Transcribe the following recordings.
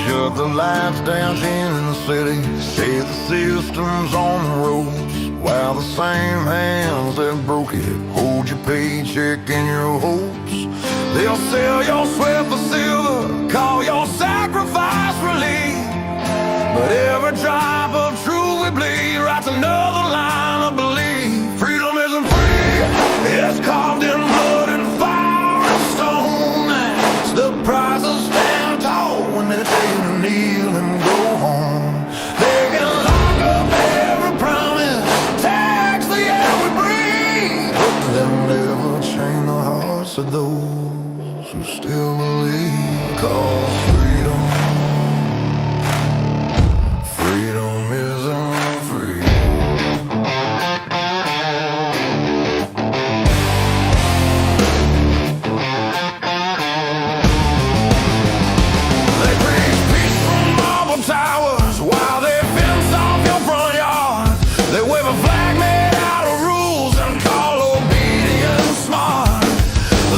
Shut the lights down in the city, say the system's on the ropes, while the same hands that broke it hold your paycheck and your hopes. They'll sell your sweat for silver, call your sacrifice relief, but every drop of truth we bleed writes another line of belief. Freedom isn't free, it's carved in blood and fire and stone. It's the price of standing tall when they tell you to kneel and go home. They can lock up every promise, tax the air we breathe, but they'll never change the hearts of those who still believe. 'Cause freedom isn't free. They preach peace from marble towers while they fence off your front yard. They wave a flag made out of rules and call obedience smart.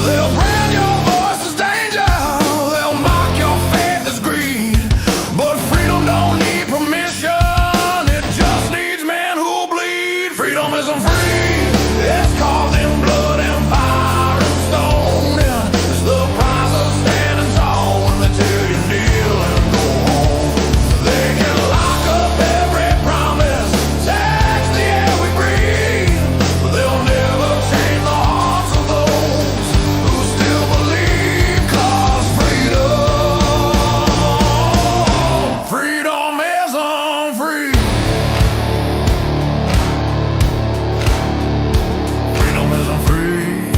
They'll brand your voice as danger, they'll mock your faith as greed, but freedom don't need permission, it just needs men who'll bleed. Freedom isn't free, it's carved in blood and fire and stone. It's the price of standing tall when they tell you kneel and go home. They can lock up every promise, tax the air we breathe, but they'll never change the hearts of those who still believe. 'Cause freedom isn't free. Freedom isn't free,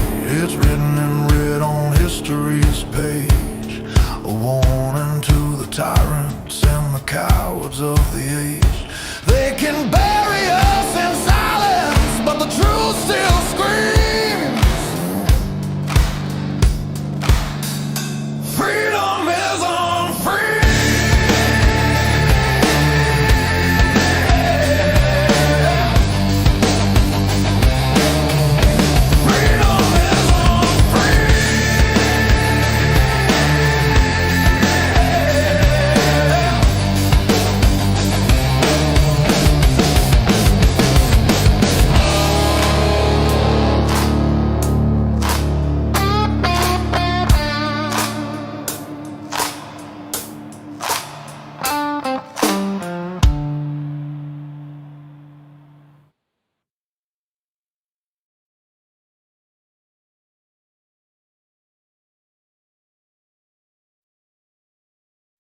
it's written in red on history's page, a warning to the tyrants and the cowards of the age. They can bury us in silence, but the truth still screams. Freedom isn't free. Freedom isn't free.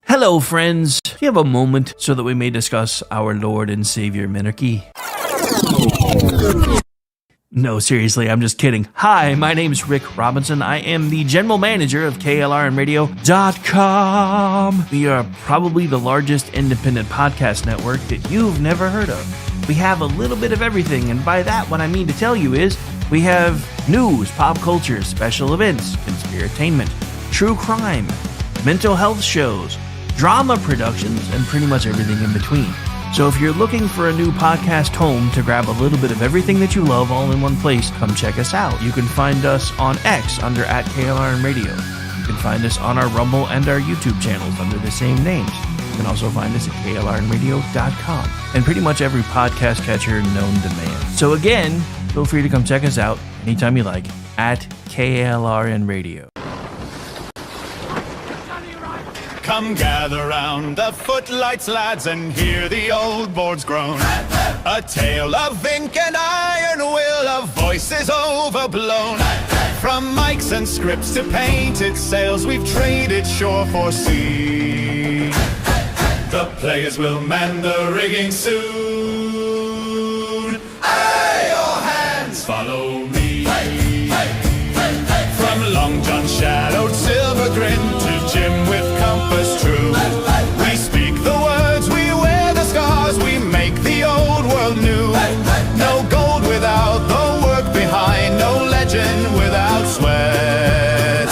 Hello, friends. Do you have a moment so that we may discuss our Lord and Savior Minarchy? No, seriously, I'm just kidding. Hi, my name's Rick Robinson. I am the general manager of KLRNradio.com. We are probably the largest independent podcast network that you've never heard of. We have a little bit of everything, and by that, what I mean to tell you is we have news, pop culture, special events, conspiratainment, true crime, mental health shows, drama productions, and pretty much everything in between. So if you're looking for a new podcast home to grab a little bit of everything that you love all in one place, come check us out. You can find us on X under @KLRNradio. You can find us on our Rumble and our YouTube channels under the same names. You can also find us at KLRNradio.com and pretty much every podcast catcher known to man. So again, feel free to come check us out anytime you like at KLRNradio. Come gather round the footlights, lads, and hear the old boards groan. A tale of ink and iron will, of voices overblown. From mics and scripts to painted sails, we've traded shore for sea. The players will man the rigging soon. Aye, your hands, follow me. From Long John shadowed silver grin to Jim with compass true. We speak the words, we wear the scars, we make the old world new. No gold without the work behind, no legend without sweat.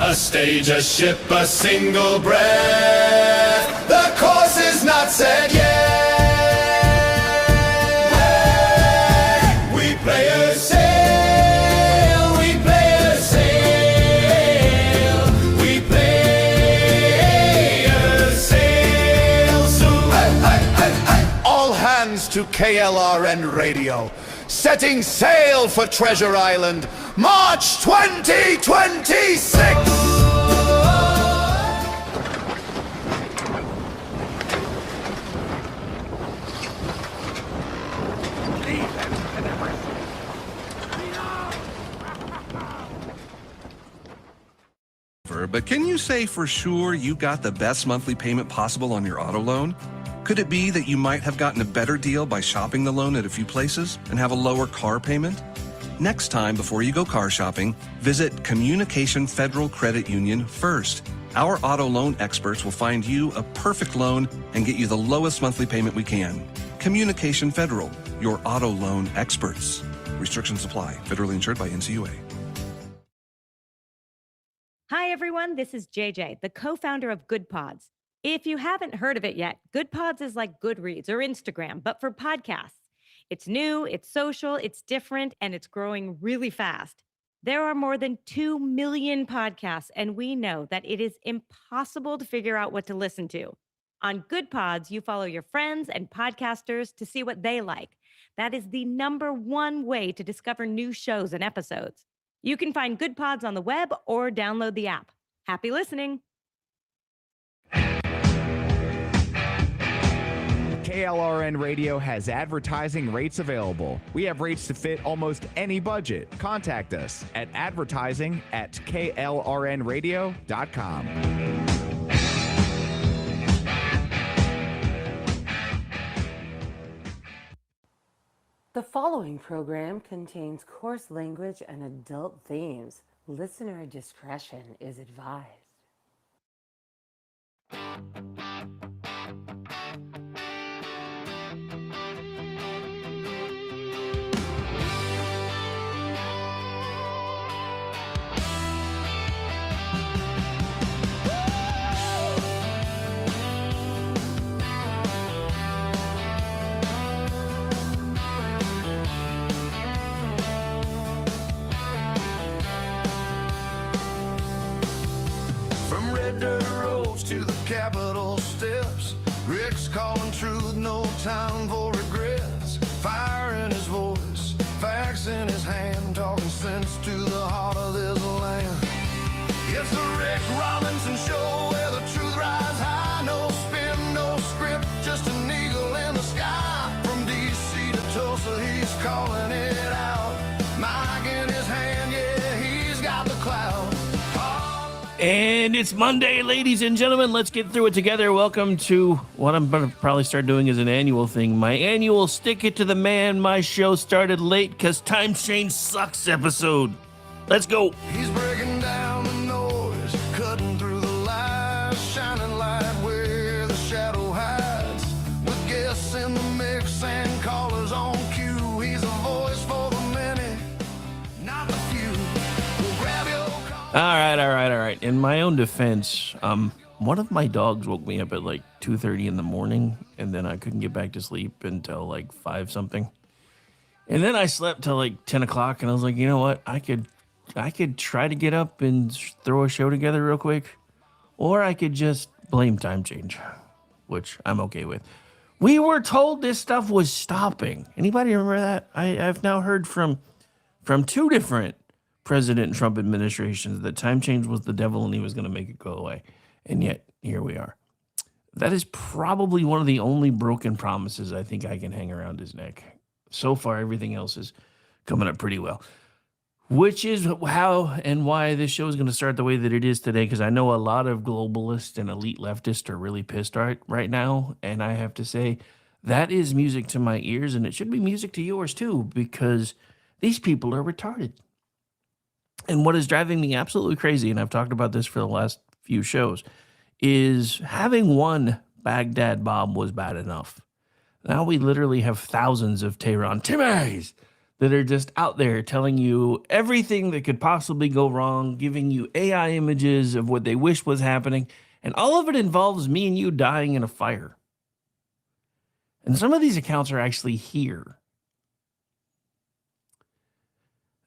A stage, a ship, a single breath. The course is not set yet. We players sail, we players sail, we players sail soon. All hands to KLRN Radio, setting sail for Treasure Island, March 2026. But can you say for sure you got the best monthly payment possible on your auto loan? Could it be that you might have gotten a better deal by shopping the loan at a few places and have a lower car payment? Next time, before you go car shopping, visit Communication Federal Credit Union first. Our auto loan experts will find you a perfect loan and get you the lowest monthly payment we can. Communication Federal, your auto loan experts. Restrictions apply. Federally insured by NCUA. Hi, everyone. This is JJ, the co-founder of Good Pods. If you haven't heard of it yet, Good Pods is like Goodreads or Instagram, but for podcasts. It's new, it's social, it's different, and it's growing really fast. There are more than 2 million podcasts, and we know that it is impossible to figure out what to listen to. On Good Pods, you follow your friends and podcasters to see what they like. That is the #1 way to discover new shows and episodes. You can find Good Pods on the web or download the app. Happy listening. KLRN Radio has advertising rates available. We have rates to fit almost any budget. Contact us at advertising@klrnradio.com. The following program contains coarse language and adult themes. Listener discretion is advised. From red dirt roads to the Capitol steps, Rick's calling truth, no time for regrets. Fire in his voice, facts in his hand, talking sense to the heart of this land. It's the Rick Robinson Show, where the truth rides high. No spin, no script, just an eagle in the sky. From DC to Tulsa, he's calling it out. Mic in his hand, yeah, he's got the clout. And it's Monday, ladies and gentlemen. Let's get through it together. Welcome to what I'm going to probably start doing as an annual thing. My annual Stick It to the Man, my show started late because time change sucks episode. Let's go. He's breaking down the noise, cutting through the lies, shining light where the shadow hides. With guests in the mix and callers on cue, he's a voice for the many, not the few. We'll grab your All right. In my own defense, one of my dogs woke me up at like 2:30 in the morning, and then I couldn't get back to sleep until like 5 something. And then I slept till like 10 o'clock, and I was like, you know what? I could try to get up and throw a show together real quick, or I could just blame time change, which I'm okay with. We were told this stuff was stopping. Anybody remember that? I've now heard from 2 different President Trump administrations that time change was the devil and he was going to make it go away. And yet, here we are. That is probably one of the only broken promises I think I can hang around his neck. So far, everything else is coming up pretty well. Which is how and why this show is going to start the way that it is today, because I know a lot of globalists and elite leftists are really pissed right now. And I have to say, that is music to my ears, and it should be music to yours too, because these people are retarded. And what is driving me absolutely crazy, and I've talked about this for the last few shows, is having one Baghdad bomb was bad enough. Now we literally have thousands of Tehran Timmies that are just out there telling you everything that could possibly go wrong, giving you AI images of what they wish was happening, and all of it involves me and you dying in a fire. And some of these accounts are actually here.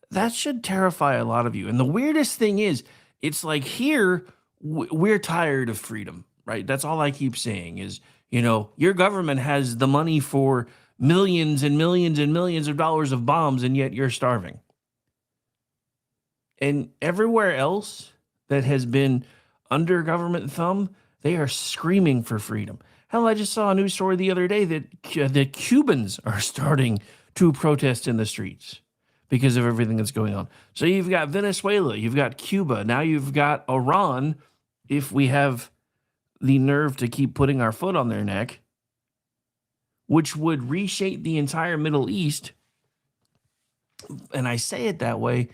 That should terrify a lot of you. And the weirdest thing is, it's like here, we're tired of freedom, right? That's all I keep saying is, your government has the money for millions and millions and millions of dollars of bombs, and yet you're starving. And everywhere else that has been under government thumb, they are screaming for freedom. Hell, I just saw a news story the other day that Cubans are starting to protest in the streets because of everything that's going on. So you've got Venezuela, you've got Cuba, now you've got Iran, if we have the nerve to keep putting our foot on their neck, which would reshape the entire Middle East. And I say it that way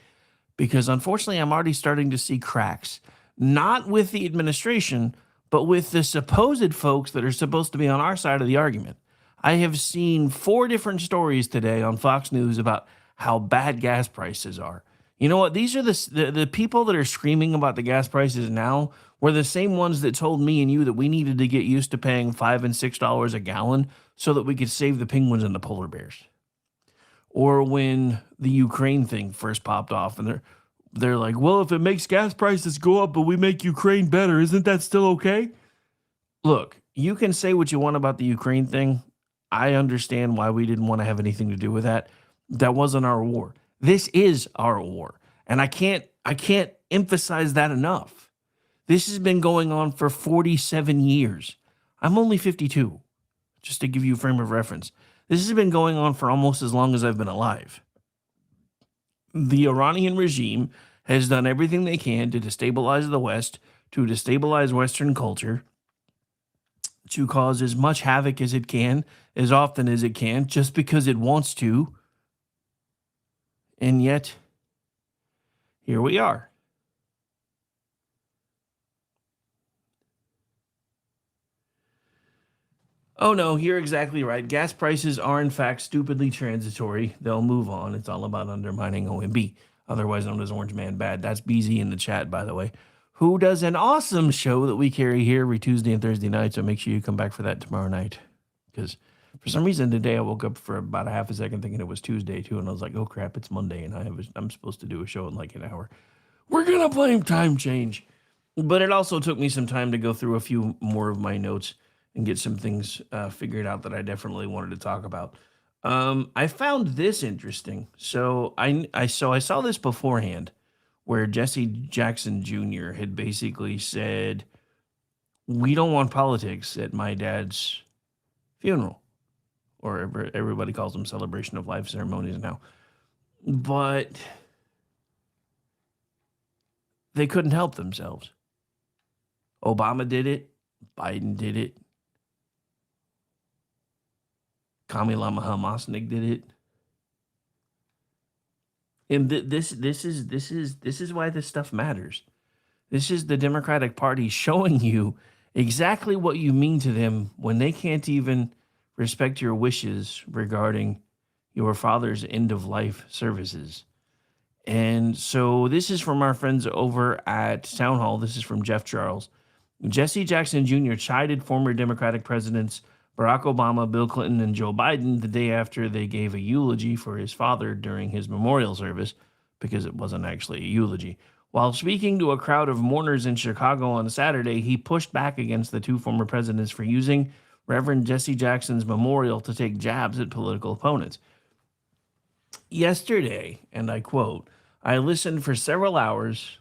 because unfortunately I'm already starting to see cracks, not with the administration, but with the supposed folks that are supposed to be on our side of the argument. I have seen 4 different stories today on Fox News about how bad gas prices are. You know what? These are the people that are screaming about the gas prices now were the same ones that told me and you that we needed to get used to paying $5 and $6 a gallon so that we could save the penguins and the polar bears. Or when the Ukraine thing first popped off and they're like, well, if it makes gas prices go up, but we make Ukraine better, isn't that still okay? Look, you can say what you want about the Ukraine thing. I understand why we didn't want to have anything to do with that. That wasn't our war. This is our war. And I can't emphasize that enough. This has been going on for 47 years. I'm only 52, just to give you a frame of reference. This has been going on for almost as long as I've been alive. The Iranian regime has done everything they can to destabilize the West, to destabilize Western culture, to cause as much havoc as it can, as often as it can, just because it wants to. And yet, here we are. Oh no, you're exactly right. Gas prices are in fact stupidly transitory. They'll move on. It's all about undermining OMB, otherwise known as Orange Man Bad. That's BZ in the chat, by the way, who does an awesome show that we carry here every Tuesday and Thursday night. So make sure you come back for that tomorrow night. Because for some reason today I woke up for about a half a second thinking it was Tuesday too, and I was like, oh crap, it's Monday, and I'm supposed to do a show in like an hour. We're gonna blame time change. But it also took me some time to go through a few more of my notes and get some things figured out that I definitely wanted to talk about. I found this interesting. So I saw this beforehand, where Jesse Jackson Jr. had basically said, "We don't want politics at my dad's funeral," or everybody calls them celebration of life ceremonies now. But they couldn't help themselves. Obama did it. Biden did it. Kamila Hamasnik did it. And this is why this stuff matters. This is the Democratic Party showing you exactly what you mean to them when they can't even respect your wishes regarding your father's end of life services. And so this is from our friends over at Town Hall. This is from Jeff Charles. Jesse Jackson Jr. chided former Democratic presidents Barack Obama, Bill Clinton, and Joe Biden the day after they gave a eulogy for his father during his memorial service, because it wasn't actually a eulogy. While speaking to a crowd of mourners in Chicago on Saturday, he pushed back against the 2 former presidents for using Reverend Jesse Jackson's memorial to take jabs at political opponents. Yesterday, and I quote, "I listened for several hours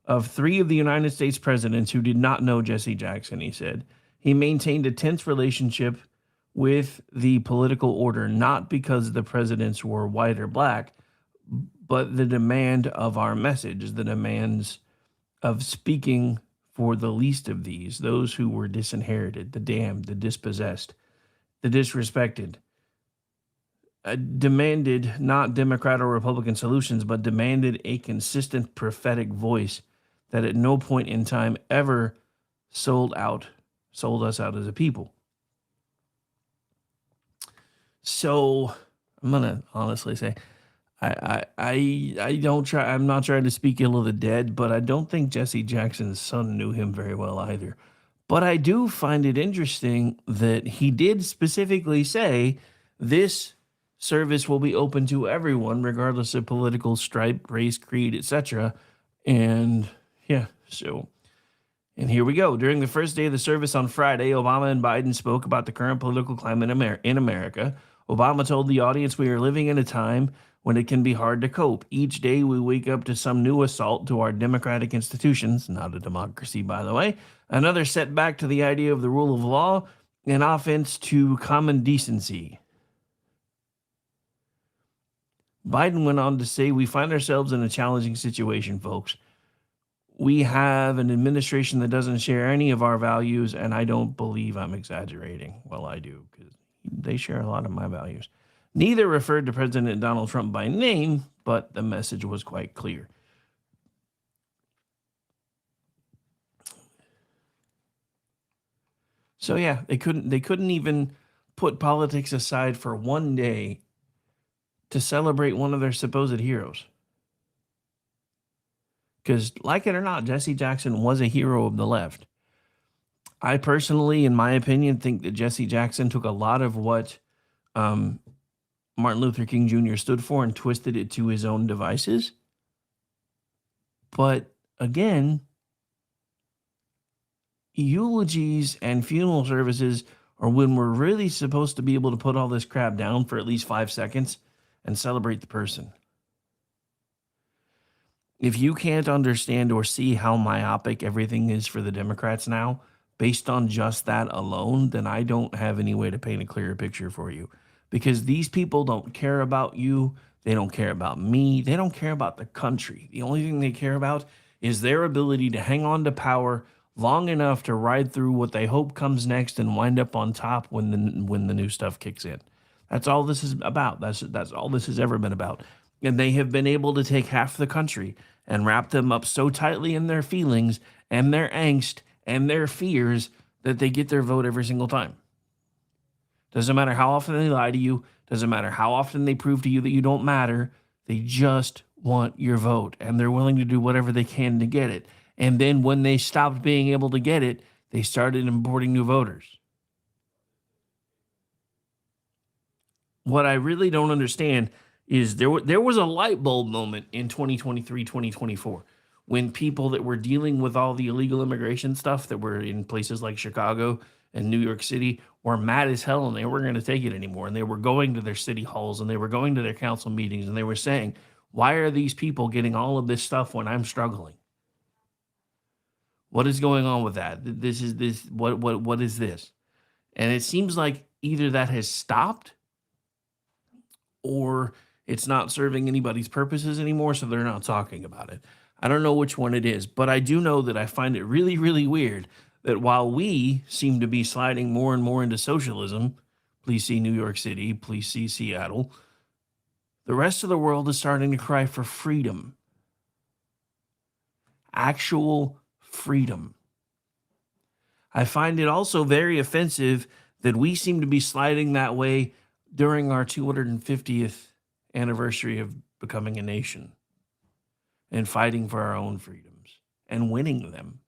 of 3 of the United States presidents who did not know Jesse Jackson," he said. He maintained a tense relationship with the political order, not because the presidents were white or black, but the demand of our message, the demands of speaking for the least of these, those who were disinherited, the damned, the dispossessed, the disrespected, demanded not Democrat or Republican solutions, but demanded a consistent prophetic voice that at no point in time ever sold us out as a people. So I'm gonna honestly say, I don't try. I'm not trying to speak ill of the dead, but I don't think Jesse Jackson's son knew him very well either. But I do find it interesting that he did specifically say this service will be open to everyone, regardless of political stripe, race, creed, etc. And yeah, so. And here we go. During the first day of the service on Friday, Obama and Biden spoke about the current political climate in America. Obama told the audience we are living in a time when it can be hard to cope. Each day we wake up to some new assault to our democratic institutions, not a democracy, by the way, another setback to the idea of the rule of law, an offense to common decency. Biden went on to say, we find ourselves in a challenging situation, folks. We have an administration that doesn't share any of our values, and I don't believe I'm exaggerating. Well, I do, because they share a lot of my values. Neither referred to President Donald Trump by name, but the message was quite clear. So yeah, they couldn't even put politics aside for one day to celebrate one of their supposed heroes. Because, like it or not, Jesse Jackson was a hero of the left. I personally, in my opinion, think that Jesse Jackson took a lot of what Martin Luther King Jr. stood for and twisted it to his own devices. But again, eulogies and funeral services are when we're really supposed to be able to put all this crap down for at least 5 seconds and celebrate the person. If you can't understand or see how myopic everything is for the Democrats now, based on just that alone, then I don't have any way to paint a clearer picture for you. Because these people don't care about you. They don't care about me. They don't care about the country. The only thing they care about is their ability to hang on to power long enough to ride through what they hope comes next and wind up on top when the new stuff kicks in. That's all this is about. That's all this has ever been about. And they have been able to take half the country and wrap them up so tightly in their feelings and their angst and their fears that they get their vote every single time. Doesn't matter how often they lie to you. Doesn't matter how often they prove to you that you don't matter. They just want your vote, and they're willing to do whatever they can to get it. And then when they stopped being able to get it, they started importing new voters. What I really don't understand is there was a light bulb moment in 2023, 2024, when people that were dealing with all the illegal immigration stuff that were in places like Chicago and New York City were mad as hell, and they weren't going to take it anymore. And they were going to their city halls and they were going to their council meetings and they were saying, why are these people getting all of this stuff when I'm struggling? What is going on with that? What is this? And it seems like either that has stopped or it's not serving anybody's purposes anymore, so they're not talking about it. I don't know which one it is, but I do know that I find it really, really weird that while we seem to be sliding more and more into socialism, please see New York City, please see Seattle, the rest of the world is starting to cry for freedom. Actual freedom. I find it also very offensive that we seem to be sliding that way during our 250th anniversary of becoming a nation and fighting for our own freedoms and winning them.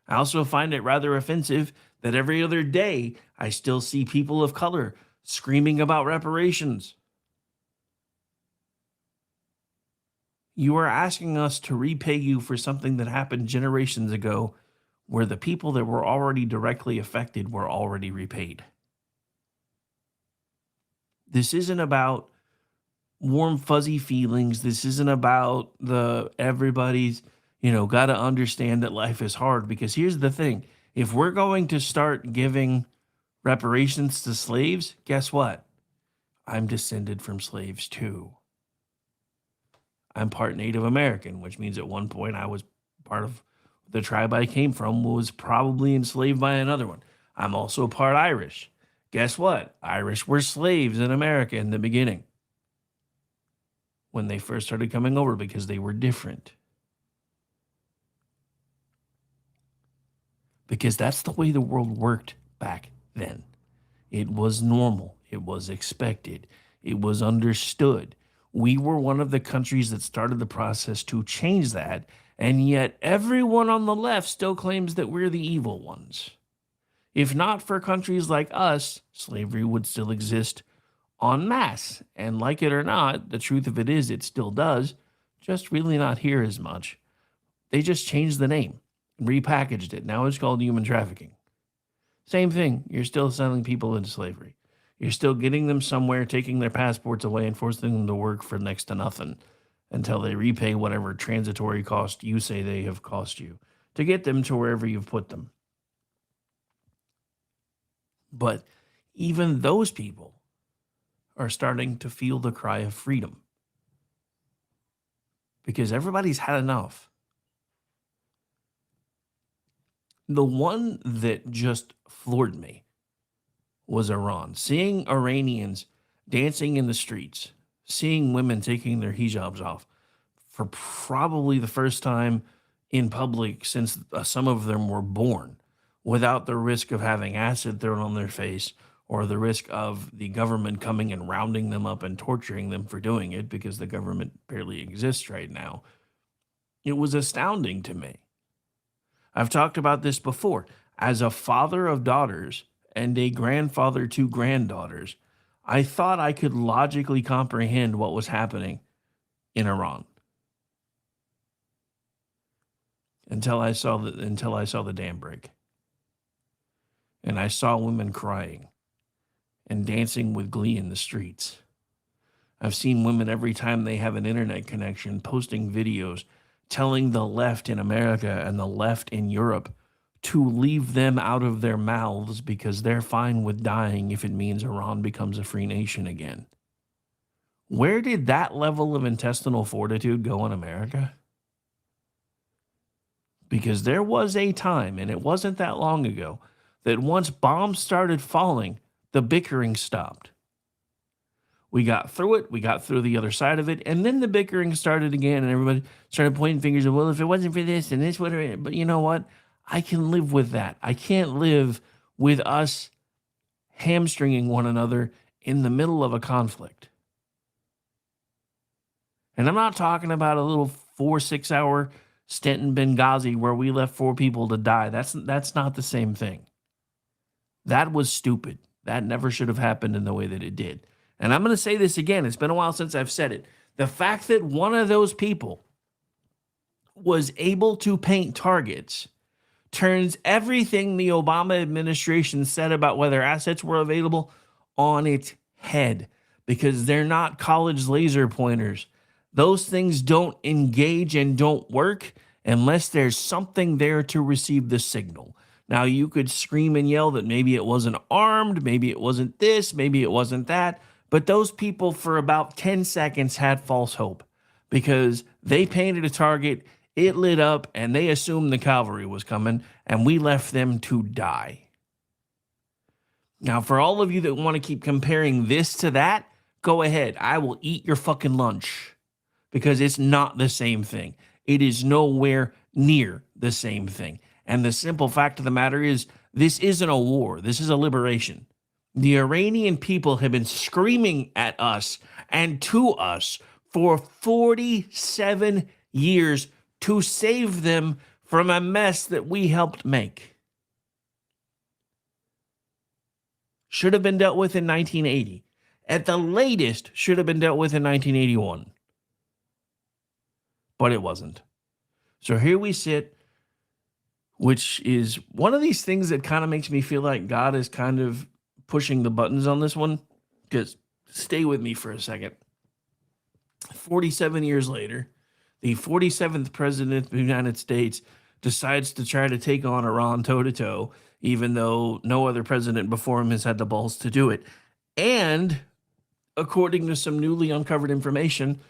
I also find it rather offensive that every other day I still see people of color screaming about reparations. You are asking us to repay you for something that happened generations ago where the people that were already directly affected were already repaid. This isn't about warm, fuzzy feelings. This isn't about everybody's, got to understand that life is hard. Because here's the thing. If we're going to start giving reparations to slaves, guess what? I'm descended from slaves too. I'm part Native American, which means at one point I was part of the tribe I came from was probably enslaved by another one. I'm also part Irish. Guess what? Irish were slaves in America in the beginning when they first started coming over because they were different. Because that's the way the world worked back then. It was normal. It was expected. It was understood. We were one of the countries that started the process to change that, and yet everyone on the left still claims that we're the evil ones. If not for countries like us, slavery would still exist en masse. And like it or not, the truth of it is it still does, just really not here as much. They just changed the name and repackaged it. Now it's called human trafficking. Same thing. You're still selling people into slavery. You're still getting them somewhere, taking their passports away and forcing them to work for next to nothing until they repay whatever transitory cost you say they have cost you to get them to wherever you've put them. But even those people are starting to feel the cry of freedom because everybody's had enough. The one that just floored me was Iran. Seeing Iranians dancing in the streets, seeing women taking their hijabs off for probably the first time in public since some of them were born, without the risk of having acid thrown on their face or the risk of the government coming and rounding them up and torturing them for doing it because the government barely exists right now. It was astounding to me. I've talked about this before. As a father of daughters and a grandfather to granddaughters, I thought I could logically comprehend what was happening in Iran. Until I saw the dam break. And I saw women crying and dancing with glee in the streets. I've seen women every time they have an internet connection posting videos telling the left in America and the left in Europe to leave them out of their mouths because they're fine with dying if it means Iran becomes a free nation again. Where did that level of intestinal fortitude go in America? Because there was a time, and it wasn't that long ago, that once bombs started falling, the bickering stopped. We got through it, we got through the other side of it, and then the bickering started again, and everybody started pointing fingers, well, if it wasn't for this and this, whatever. But you know what? I can live with that. I can't live with us hamstringing one another in the middle of a conflict. And I'm not talking about a little 4-6 hour stint in Benghazi where we left 4 people to die. That's not the same thing. That was stupid. That never should have happened in the way that it did. And I'm going to say this again. It's been a while since I've said it. The fact that one of those people was able to paint targets turns everything the Obama administration said about whether assets were available on its head, because they're not college laser pointers. Those things don't engage and don't work unless there's something there to receive the signal. Now, you could scream and yell that maybe it wasn't armed, maybe it wasn't this, maybe it wasn't that, but those people for about 10 seconds had false hope because they painted a target, it lit up, and they assumed the cavalry was coming, and we left them to die. Now, for all of you that want to keep comparing this to that, go ahead. I will eat your fucking lunch because it's not the same thing. It is nowhere near the same thing. And the simple fact of the matter is, this isn't a war. This is a liberation. The Iranian people have been screaming at us and to us for 47 years to save them from a mess that we helped make. Should have been dealt with in 1980. At the latest, should have been dealt with in 1981. But it wasn't. So here we sit, which is one of these things that kind of makes me feel like God is kind of pushing the buttons on this one. Because stay with me for a second. 47 years later, the 47th president of the United States decides to try to take on Iran toe-to-toe, even though no other president before him has had the balls to do it. And according to some newly uncovered information,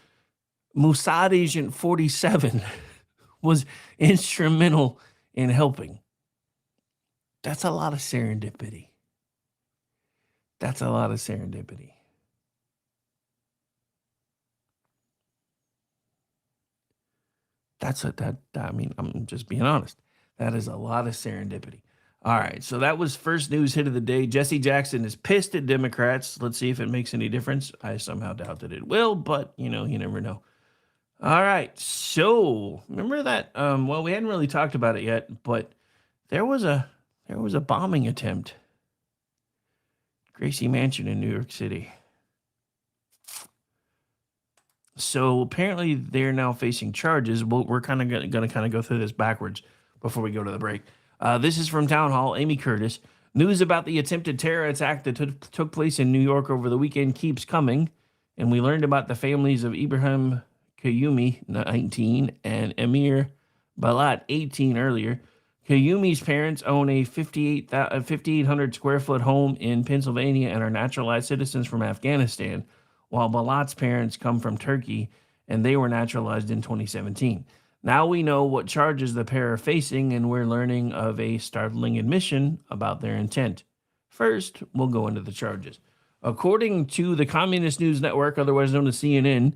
Mossad Agent 47 was instrumental in helping. That's a lot of serendipity. That's a lot of serendipity. I mean, I'm just being honest. That is a lot of serendipity. All right, so that was first news hit of the day. Jesse Jackson is pissed at Democrats. Let's see if it makes any difference. I somehow doubt that it will, but you never know. All right, so remember that? Well, we hadn't really talked about it yet, but there was a bombing attempt. Gracie Mansion in New York City. So apparently they're now facing charges. We're kind of going to go through this backwards before we go to the break. This is from Town Hall, Amy Curtis. News about the attempted terror attack that took place in New York over the weekend keeps coming. And we learned about the families of Ibrahim Kayumi, 19, and Emir Balat, 18, earlier. Kayumi's parents own a 5,800 square foot home in Pennsylvania and are naturalized citizens from Afghanistan, while Balat's parents come from Turkey, and they were naturalized in 2017. Now we know what charges the pair are facing, and we're learning of a startling admission about their intent. First, we'll go into the charges. According to the Communist News Network, otherwise known as CNN,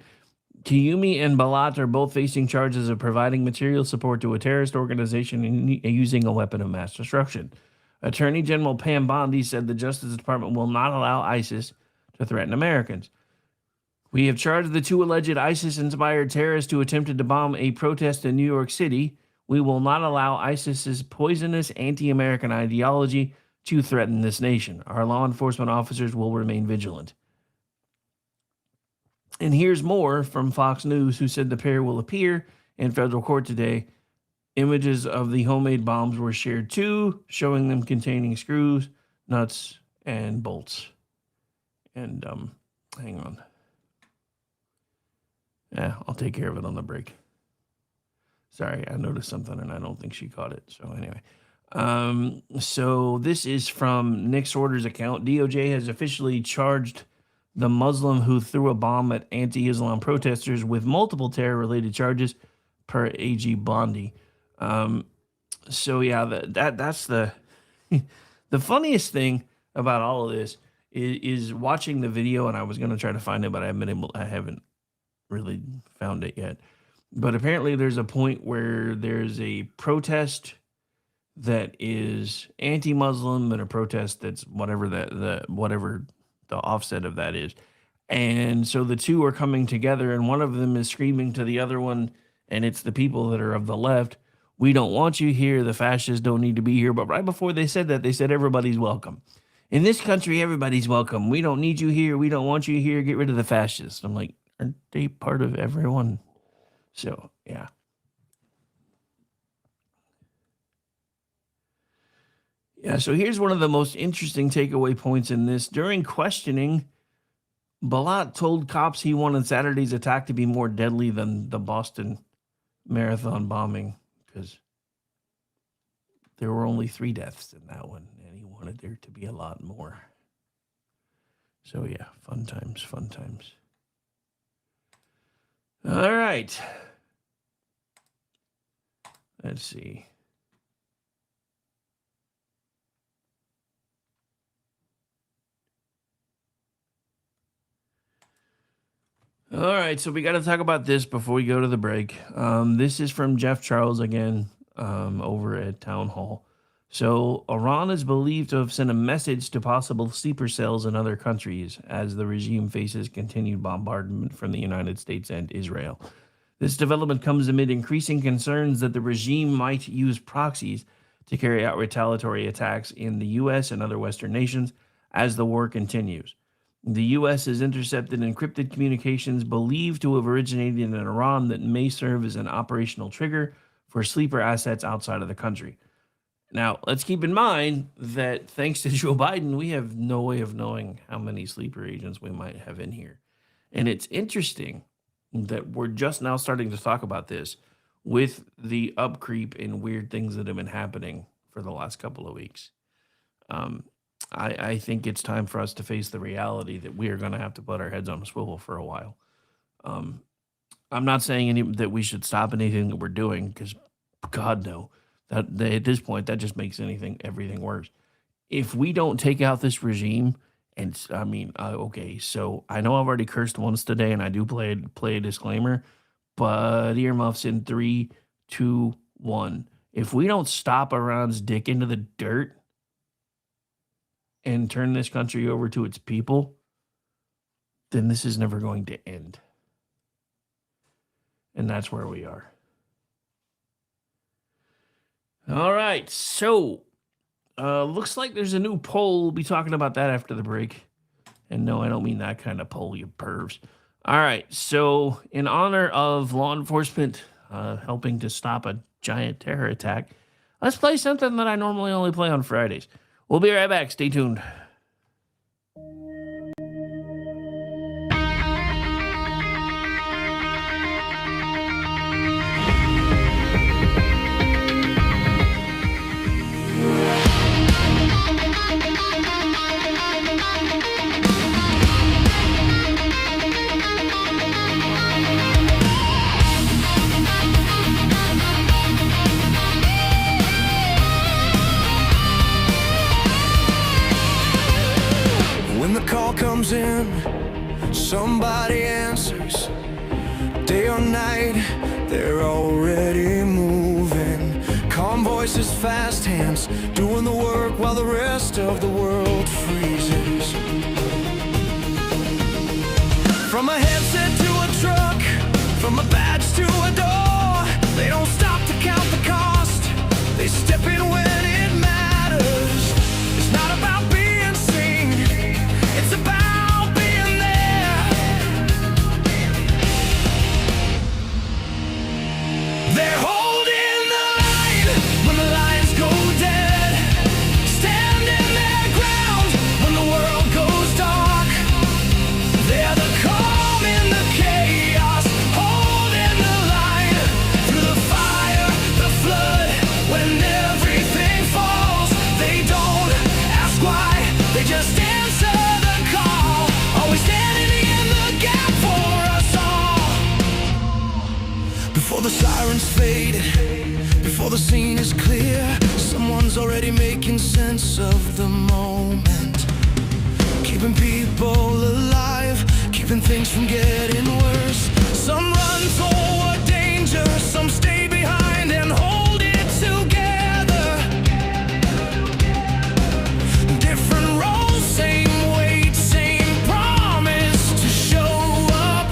Kayumi and Balat are both facing charges of providing material support to a terrorist organization and using a weapon of mass destruction. Attorney General Pam Bondi said the Justice Department will not allow ISIS to threaten Americans. We have charged the two alleged ISIS-inspired terrorists who attempted to bomb a protest in New York City. We will not allow ISIS's poisonous anti-American ideology to threaten this nation. Our law enforcement officers will remain vigilant. And here's more from Fox News, who said the pair will appear in federal court today. Images of the homemade bombs were shared too, showing them containing screws, nuts, and bolts. And hang on. Yeah, I'll take care of it on the break. Sorry, I noticed something and I don't think she caught it. So anyway, so this is from Nick Sorter's account. DOJ has officially charged the Muslim who threw a bomb at anti-Islam protesters with multiple terror-related charges, per AG Bondi. So yeah, that's the the funniest thing about all of this is watching the video, and I was going to try to find it, but I haven't really found it yet. But apparently there's a point where there's a protest that is anti-Muslim and a protest that's whatever the offset of that is. And so the two are coming together, and one of them is screaming to the other one, and it's the people that are of the left, "We don't want you here. The fascists don't need to be here." But right before they said that, they said everybody's welcome. In this country, everybody's welcome. We don't need you here. We don't want you here. Get rid of the fascists. I'm like, aren't they part of everyone? So, yeah. Yeah, so here's one of the most interesting takeaway points in this. During questioning, Balat told cops he wanted Saturday's attack to be more deadly than the Boston Marathon bombing, because there were only 3 deaths in that one, and he wanted there to be a lot more. So yeah, fun times, fun times. All right. Let's see. All right, so we got to talk about this before we go to the break. This is from Jeff Charles again, over at Town Hall. So Iran is believed to have sent a message to possible sleeper cells in other countries as the regime faces continued bombardment from the United States and Israel. This development comes amid increasing concerns that the regime might use proxies to carry out retaliatory attacks in the U.S. and other Western nations as the war continues. The U.S. has intercepted encrypted communications believed to have originated in Iran that may serve as an operational trigger for sleeper assets outside of the country. Now, let's keep in mind that thanks to Joe Biden, we have no way of knowing how many sleeper agents we might have in here. And it's interesting that we're just now starting to talk about this with the upcreep and weird things that have been happening for the last couple of weeks. I think it's time for us to face the reality that we are going to have to put our heads on a swivel for a while. I'm not saying that we should stop anything that we're doing, because God no. At this point, that just makes everything worse. If we don't take out this regime, and okay, so I know I've already cursed once today, and I do play a disclaimer, but earmuffs in 3, 2, 1. If we don't stop Iran's dick into the dirt and turn this country over to its people, then this is never going to end. And that's where we are. All right, so looks like there's a new poll. We'll be talking about that after the break. And no, I don't mean that kind of poll, you pervs. All right, so in honor of law enforcement helping to stop a giant terror attack, let's play something that I normally only play on Fridays. We'll be right back. Stay tuned. Comes in, somebody answers. Day or night, they're already moving. Calm voices, fast hands, doing the work while the rest of the world freezes. From a headset to a truck, from a badge to a door, they don't stop to count the cost. They step in when it matters. It's not about being seen, it's about being there. They're holding the line when the lines go dead, standing their ground when the world goes dark. They're the calm in the chaos, holding the line through the fire, the flood. When everything falls, they don't ask why, they just answer the call. Always standing in the gap for us all. Before the sirens faded, before the scene is clear, someone's already making sense of the moment. Keeping people alive, keeping things from getting worse. Some run toward danger, some stay behind and hold it together. Different roles, same weight, same promise to show up.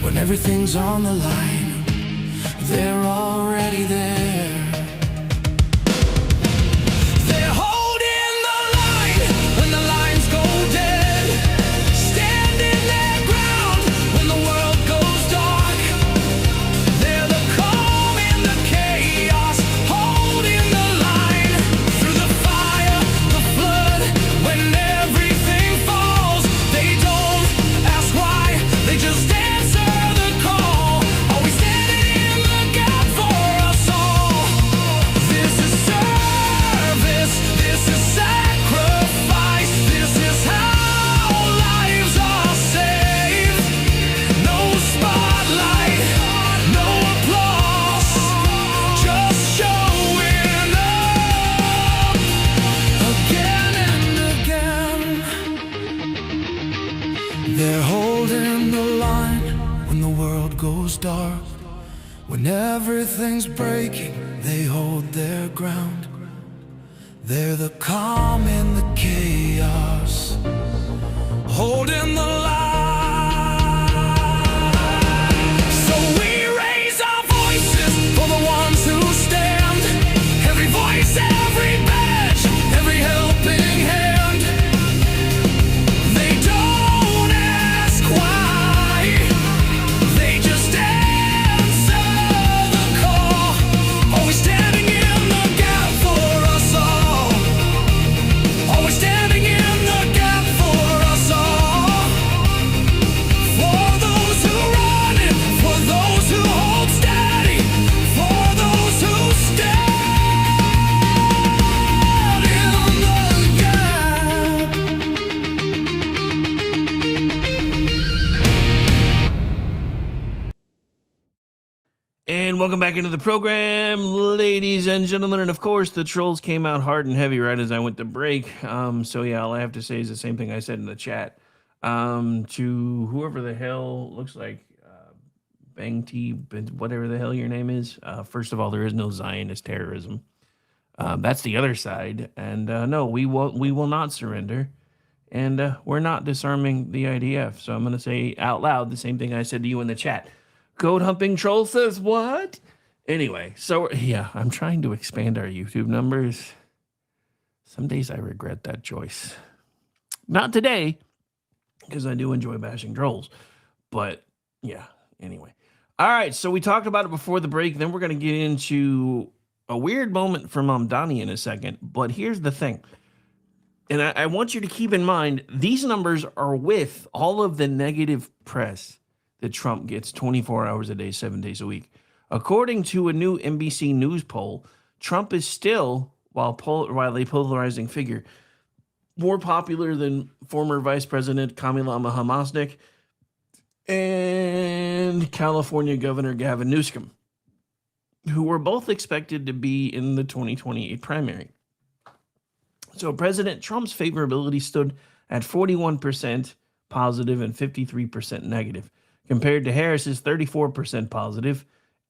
When everything's on the line, they're already there. They're holding the line when the lines go dead, standing their ground when the world goes dark. They're the calm in the chaos, holding the line through the fire, the flood. When everything falls, they don't ask why, they just answer the call. Always standing in the gap for us all. This is service, this is sacrifice, this is how lives are saved. No spotlight, no applause, just showing up again and again. They're holding the line when the world goes dark. When everything's breaking, they hold their ground. They're the calm in the chaos, holding the line. So we raise our voices for the ones who stand. Every voice, every badge, every helping hand. They don't ask why, they just answer the call. Always standing in the gap for us all. Always standing in the gap for us all. And welcome back into the program, ladies and gentlemen. And of course, the trolls came out hard and heavy right as I went to break. So yeah, all I have to say is the same thing I said in the chat. To whoever the hell looks like Bang T, whatever the hell your name is. First of all, there is no Zionist terrorism. That's the other side. And no, we will not surrender. And we're not disarming the IDF. So I'm going to say out loud the same thing I said to you in the chat. Code humping troll says what? Anyway, so yeah, I'm trying to expand our YouTube numbers. Some days I regret that choice. Not today, because I do enjoy bashing trolls. But yeah, anyway. All right, so we talked about it before the break. Then we're going to get into a weird moment from Mamdani in a second. But here's the thing. And I want you to keep in mind, these numbers are with all of the negative press that Trump gets 24 hours a day, 7 days a week. According to a new NBC News poll, Trump is still, while a polarizing figure, more popular than former Vice President Kamala Harris and California Governor Gavin Newsom, who were both expected to be in the 2028 primary. So President Trump's favorability stood at 41% positive and 53% negative, compared to Harris's 34% positive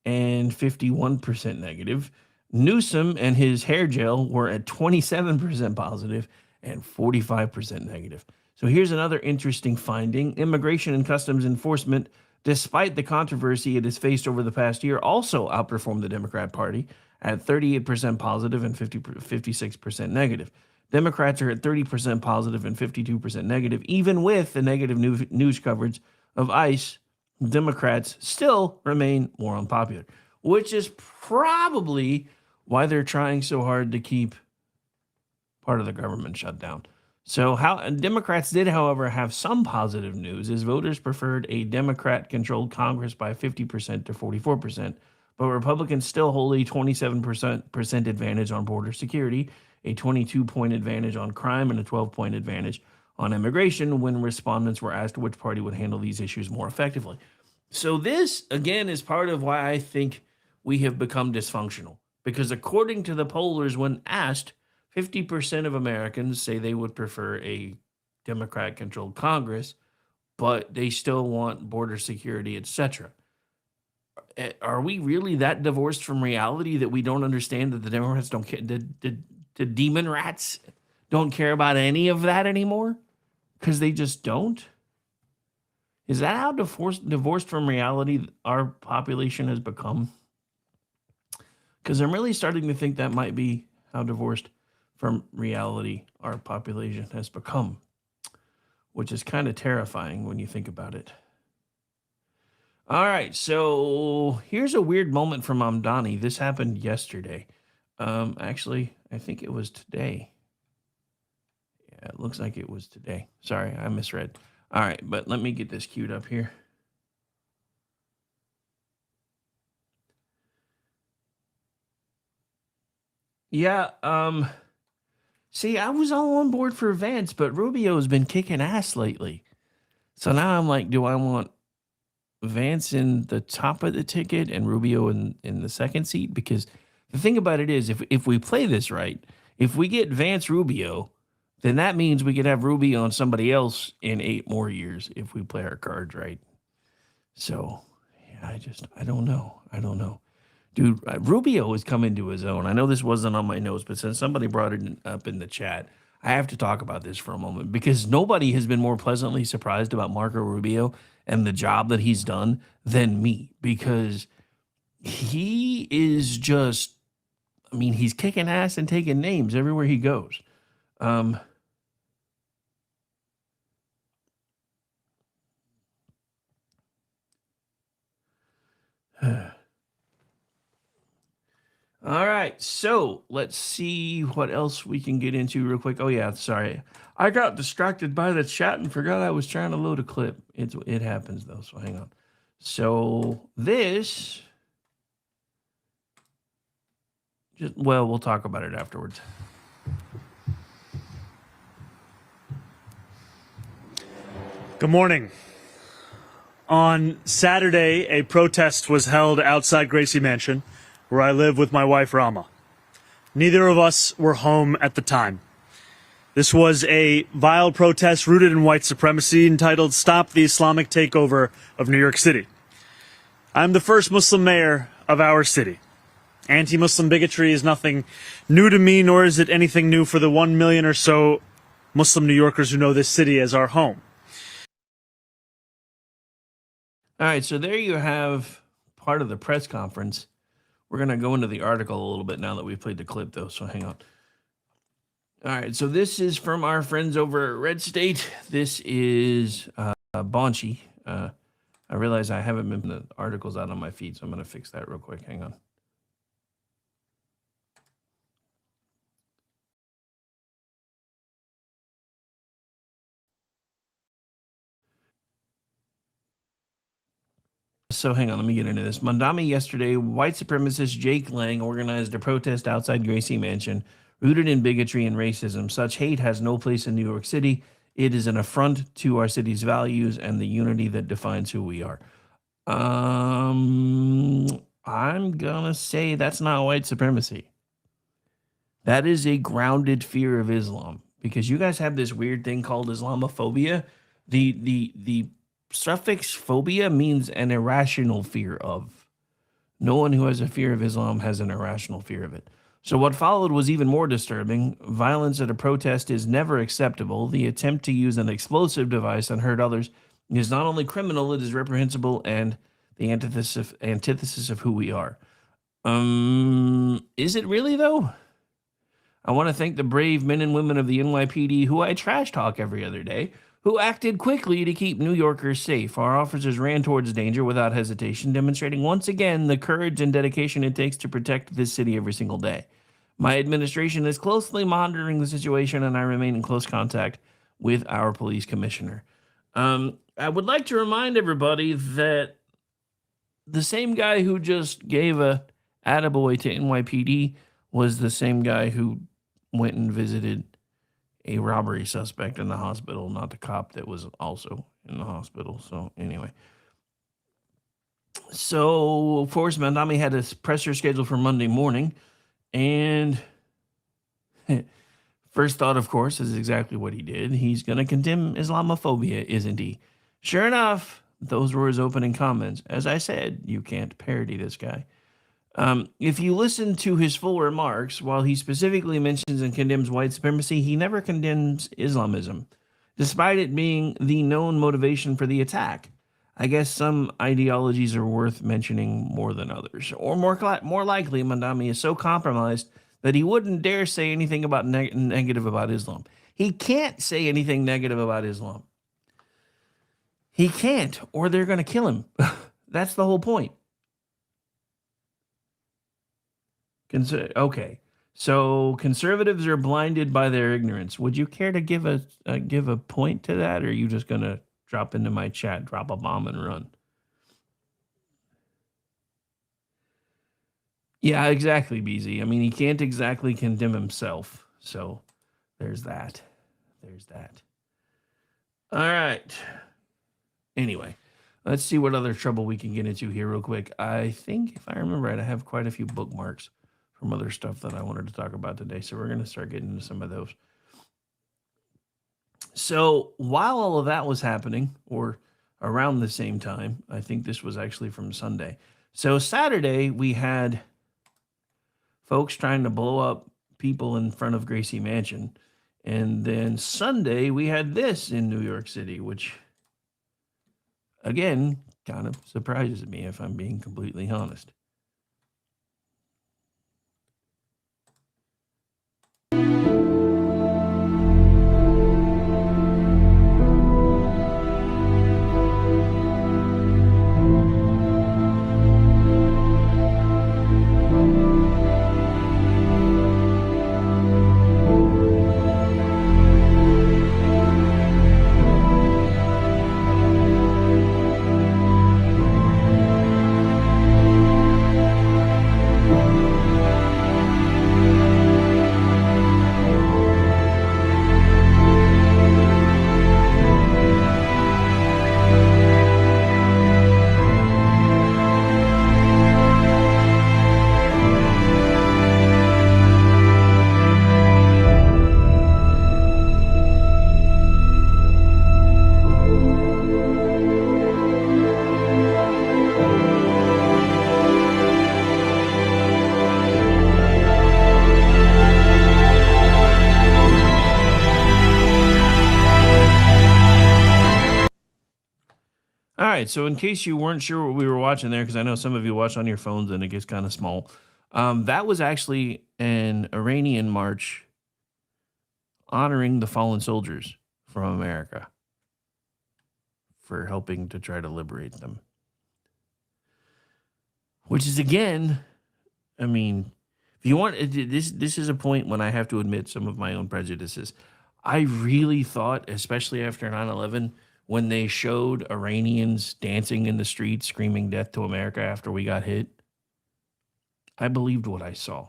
and 51% negative. Newsom and his hair gel were at 27% positive and 45% negative. So here's another interesting finding. Immigration and Customs Enforcement, despite the controversy it has faced over the past year, also outperformed the Democrat Party at 38% positive and 56% negative. Democrats are at 30% positive and 52% negative. Even with the negative news coverage of ICE, Democrats still remain more unpopular, which is probably why they're trying so hard to keep part of the government shut down. So Democrats did, however, have some positive news, as voters preferred a Democrat-controlled Congress by 50% to 44%, but Republicans still hold a 27% advantage on border security, a 22-point advantage on crime, and a 12-point advantage on immigration when respondents were asked which party would handle these issues more effectively. So this, again, is part of why I think we have become dysfunctional. Because according to the pollers, when asked, 50% of Americans say they would prefer a Democrat-controlled Congress, but they still want border security, etc. Are we really that divorced from reality that we don't understand that the Democrats don't care? The demon rats don't care about any of that anymore? Because they just don't? Is that how divorced from reality our population has become? Because I'm really starting to think that might be how divorced from reality our population has become, which is kind of terrifying when you think about it. All right, so here's a weird moment from Mamdani. This happened yesterday. Actually, I think it was today. Yeah, it looks like it was today. Sorry, I misread. All right, but let me get this queued up here. Yeah, see, I was all on board for Vance, but Rubio's been kicking ass lately. So now I'm like, do I want Vance in the top of the ticket and Rubio in the second seat? Because the thing about it is, if we play this right, if we get Vance Rubio, then that means we could have Rubio on somebody else in 8 more years if we play our cards right. So, yeah, I don't know. Dude, Rubio is coming to his own. I know this wasn't on my notes, but since somebody brought it up in the chat, I have to talk about this for a moment because nobody has been more pleasantly surprised about Marco Rubio and the job that he's done than me, because he is just, I mean, he's kicking ass and taking names everywhere he goes. All right, so let's see what else we can get into real quick. Oh yeah, sorry, I got distracted by the chat and forgot I was trying to load a clip. It happens though, so hang on. So this, we'll talk about it afterwards. Good morning. On Saturday, a protest was held outside Gracie Mansion, where I live with my wife, Rama. Neither of us were home at the time. This was a vile protest rooted in white supremacy entitled Stop the Islamic Takeover of New York City. I'm the first Muslim mayor of our city. Anti-Muslim bigotry is nothing new to me, nor is it anything new for the 1 million or so Muslim New Yorkers who know this city as our home. All right, so there you have part of the press conference. We're going to go into the article a little bit now that we've played the clip, though, so hang on. All right, so this is from our friends over at Red State. This is Bonchi. I realize I haven't been putting the articles out on my feed, so I'm going to fix that real quick. Hang on. So hang on, let me get into this. Mondami yesterday, white supremacist Jake Lang organized a protest outside Gracie Mansion, rooted in bigotry and racism. Such hate has no place in New York City. It is an affront to our city's values and the unity that defines who we are. I'm gonna say that's not white supremacy. That is a grounded fear of Islam, because you guys have this weird thing called Islamophobia. The suffix phobia means an irrational fear of. No one who has a fear of Islam has an irrational fear of it. So what followed was even more disturbing. Violence at a protest is never acceptable. The attempt to use an explosive device and hurt others is not only criminal, it is reprehensible and the antithesis of who we are. Is it really, though? I want to thank the brave men and women of the NYPD, who I trash talk every other day, who acted quickly to keep New Yorkers safe. Our officers ran towards danger without hesitation, demonstrating once again the courage and dedication it takes to protect this city every single day. My administration is closely monitoring the situation, and I remain in close contact with our police commissioner. I would like to remind everybody that the same guy who just gave a attaboy to NYPD was the same guy who went and visited a robbery suspect in the hospital, not the cop that was also in the hospital. So anyway. So, of course, Mandami had a presser scheduled for Monday morning. And first thought, of course, is exactly what he did. He's going to condemn Islamophobia, isn't he? Sure enough, those were his opening comments. As I said, you can't parody this guy. If you listen to his full remarks, while he specifically mentions and condemns white supremacy, he never condemns Islamism, despite it being the known motivation for the attack. I guess some ideologies are worth mentioning more than others. Or more likely, Mandami is so compromised that he wouldn't dare say anything about negative about Islam. He can't say anything negative about Islam. He can't, or they're going to kill him. That's the whole point. Okay, so conservatives are blinded by their ignorance. Would you care to give a point to that, or are you just going to drop into my chat, drop a bomb, and run? Yeah, exactly, BZ. I mean, he can't exactly condemn himself. So there's that. There's that. All right. Anyway, let's see what other trouble we can get into here real quick. I think, if I remember right, I have quite a few bookmarks from other stuff that I wanted to talk about today. So we're going to start getting into some of those. So while all of that was happening, or around the same time, I think this was actually from Sunday. So Saturday, we had folks trying to blow up people in front of Gracie Mansion. And then Sunday, we had this in New York City, which, again, kind of surprises me, if I'm being completely honest. right. So, in case you weren't sure what we were watching there, because I know some of you watch on your phones and it gets kind of small, that was actually an Iranian march honoring the fallen soldiers from America for helping to try to liberate them. Which is, again, I mean, if you want, this is a point when I have to admit some of my own prejudices. I really thought, especially after 9/11, when they showed Iranians dancing in the streets, screaming death to America after we got hit, I believed what I saw.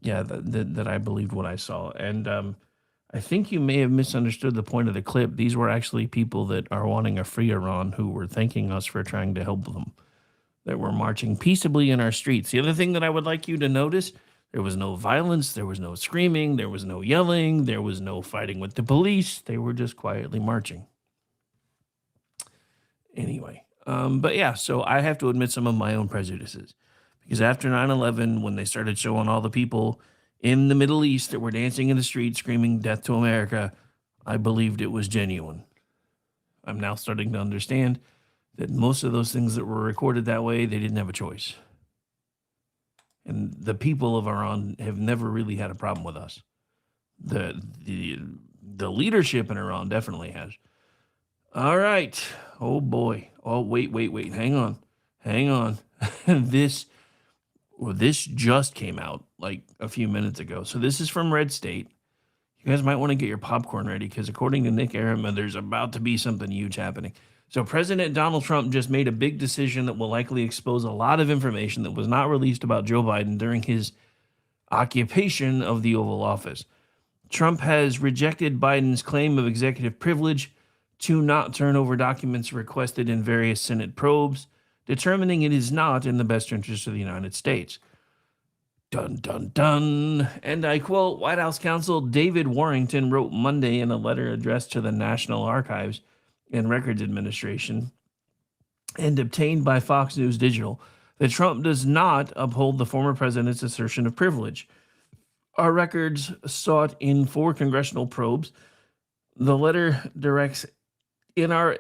Yeah, that I believed what I saw. And I think you may have misunderstood the point of the clip. These were actually people that are wanting a free Iran who were thanking us for trying to help them, that were marching peaceably in our streets. The other thing that I would like you to notice, there was no violence, there was no screaming, there was no yelling, there was no fighting with the police. They were just quietly marching. Anyway, but yeah, so I have to admit some of my own prejudices. Because after 9/11, when they started showing all the people in the Middle East that were dancing in the street screaming death to America, I believed it was genuine. I'm now starting to understand that most of those things that were recorded that way, they didn't have a choice. And the people of Iran have never really had a problem with us. The leadership in Iran definitely has. All right. Oh boy. Oh, wait. Hang on. This just came out like a few minutes ago. So this is from Red State. You guys might want to get your popcorn ready because according to Nick Arama, there's about to be something huge happening. So President Donald Trump just made a big decision that will likely expose a lot of information that was not released about Joe Biden during his occupation of the Oval Office. Trump has rejected Biden's claim of executive privilege to not turn over documents requested in various Senate probes, determining it is not in the best interest of the United States. Dun, dun, dun. And I quote, White House counsel David Warrington wrote Monday in a letter addressed to the National Archives and Records Administration and obtained by Fox News Digital that Trump does not uphold the former president's assertion of privilege. Our records sought in 4 congressional probes. The letter directs NARA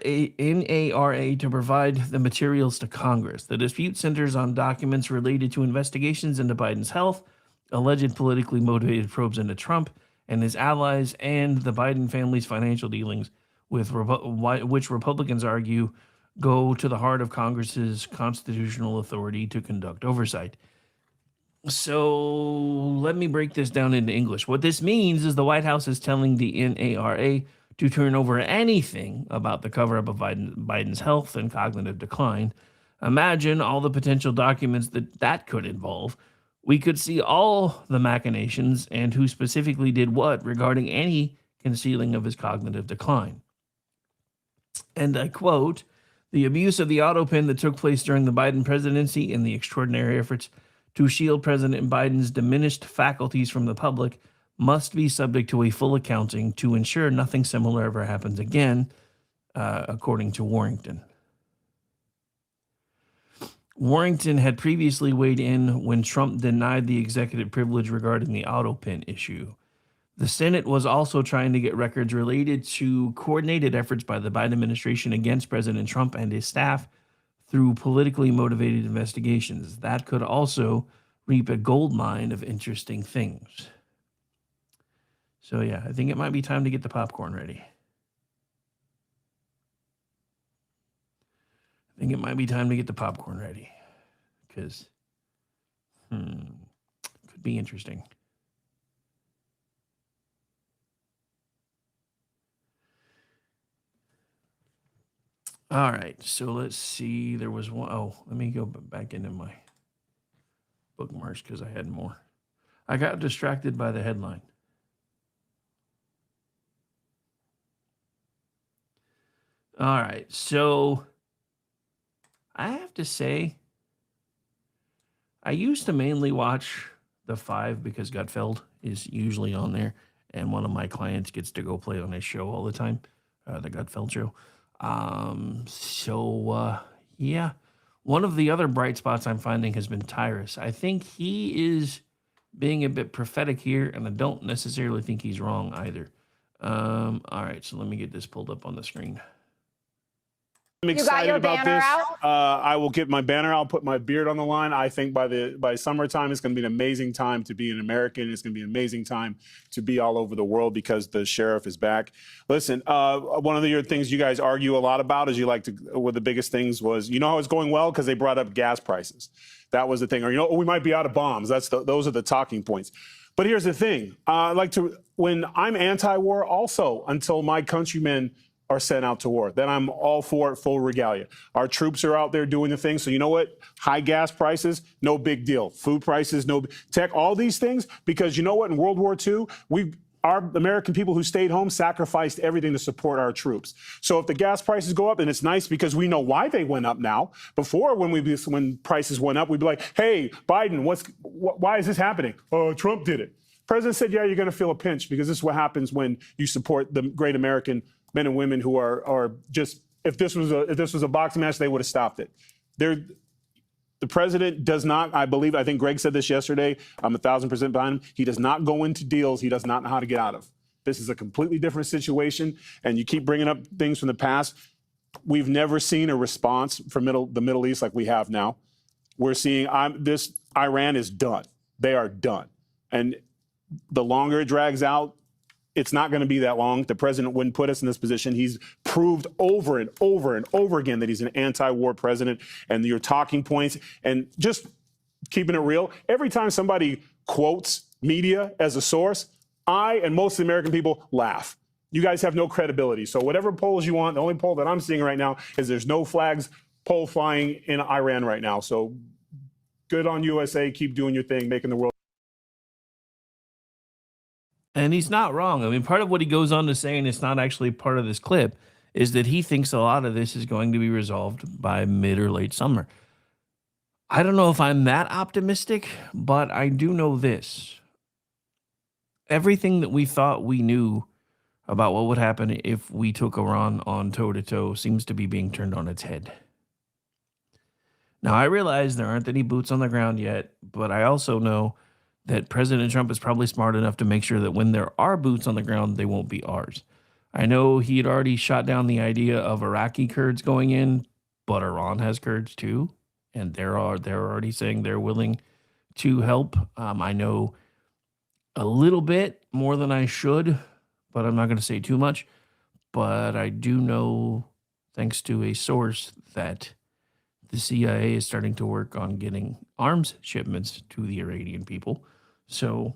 to provide the materials to Congress. The dispute centers on documents related to investigations into Biden's health, alleged politically motivated probes into Trump and his allies, and the Biden family's financial dealings, with which Republicans argue go to the heart of Congress's constitutional authority to conduct oversight. So let me break this down into English. What this means is the White House is telling the NARA to turn over anything about the cover-up of Biden's health and cognitive decline. Imagine all the potential documents that could involve. We could see all the machinations and who specifically did what regarding any concealing of his cognitive decline. And I quote, the abuse of the auto pen that took place during the Biden presidency and the extraordinary efforts to shield President Biden's diminished faculties from the public must be subject to a full accounting to ensure nothing similar ever happens again, according to Warrington. Warrington had previously weighed in when Trump denied the executive privilege regarding the auto pen issue. The Senate was also trying to get records related to coordinated efforts by the Biden administration against President Trump and his staff through politically motivated investigations. That could also reap a gold mine of interesting things. So yeah, I think it might be time to get the popcorn ready. Because could be interesting. All right, so let's see. There was one. Oh, let me go back into my bookmarks because I had more. I got distracted by the headline. All right, so I have to say, I used to mainly watch The Five because Gutfeld is usually on there, and one of my clients gets to go play on his show all the time, the Gutfeld show. Yeah, One of the other bright spots I'm finding has been TRRS. I think he is being a bit prophetic here, and I don't necessarily think he's wrong either. All right, so let me get this pulled up on the screen. I'm excited about this. I will get my banner. I'll put my beard on the line. I think by summertime, it's going to be an amazing time to be an American. It's going to be an amazing time to be all over the world because the sheriff is back. Listen, one of the things you guys argue a lot about is one of the biggest things was, how it's going well because they brought up gas prices. That was the thing. Or, we might be out of bombs. Those are the talking points. But here's the thing. When I'm anti-war also until my countrymen are sent out to war. Then I'm all for it, full regalia. Our troops are out there doing the thing. So you know what? High gas prices, no big deal. Food prices, no tech, all these things. Because you know what? In World War II, our American people who stayed home sacrificed everything to support our troops. So if the gas prices go up, and it's nice because we know why they went up now. Before, when prices went up, we'd be like, hey, Biden, why is this happening? Oh, Trump did it. President said, yeah, you're going to feel a pinch because this is what happens when you support the great American men and women who are just, if this was a boxing match, they would have stopped it. The president does not, I think Greg said this yesterday, I'm 1,000% behind him. He does not go into deals he does not know how to get out of. This is a completely different situation, and you keep bringing up things from the past. We've never seen a response from the Middle East like we have now. We're seeing Iran is done. They are done. And the longer it drags out, it's not going to be that long. The president wouldn't put us in this position. He's proved over and over and over again that he's an anti-war president. And your talking points, and just keeping it real, every time somebody quotes media as a source, I and most of the American people laugh. You guys have no credibility. So whatever polls you want, the only poll that I'm seeing right now is there's no flags poll flying in Iran right now. So good on USA. Keep doing your thing, making the world. And he's not wrong. I mean, part of what he goes on to say, and it's not actually part of this clip, is that he thinks a lot of this is going to be resolved by mid or late summer. I don't know if I'm that optimistic, but I do know this. Everything that we thought we knew about what would happen if we took Iran on toe-to-toe seems to be being turned on its head. Now, I realize there aren't any boots on the ground yet, but I also know that President Trump is probably smart enough to make sure that when there are boots on the ground, they won't be ours. I know he had already shot down the idea of Iraqi Kurds going in, but Iran has Kurds too, and they're already saying they're willing to help. I know a little bit more than I should, but I'm not going to say too much. But I do know, thanks to a source, that the CIA is starting to work on getting arms shipments to the Iranian people. So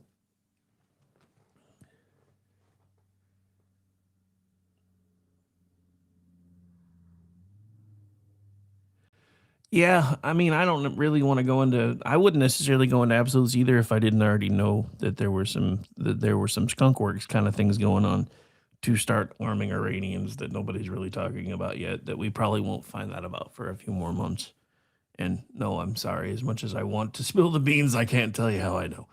yeah, I mean, I don't really want to go into, I wouldn't necessarily go into absolutes either if I didn't already know that there were some skunk works kind of things going on to start arming Iranians that nobody's really talking about yet, that we probably won't find out about for a few more months. And no, I'm sorry. As much as I want to spill the beans, I can't tell you how I know.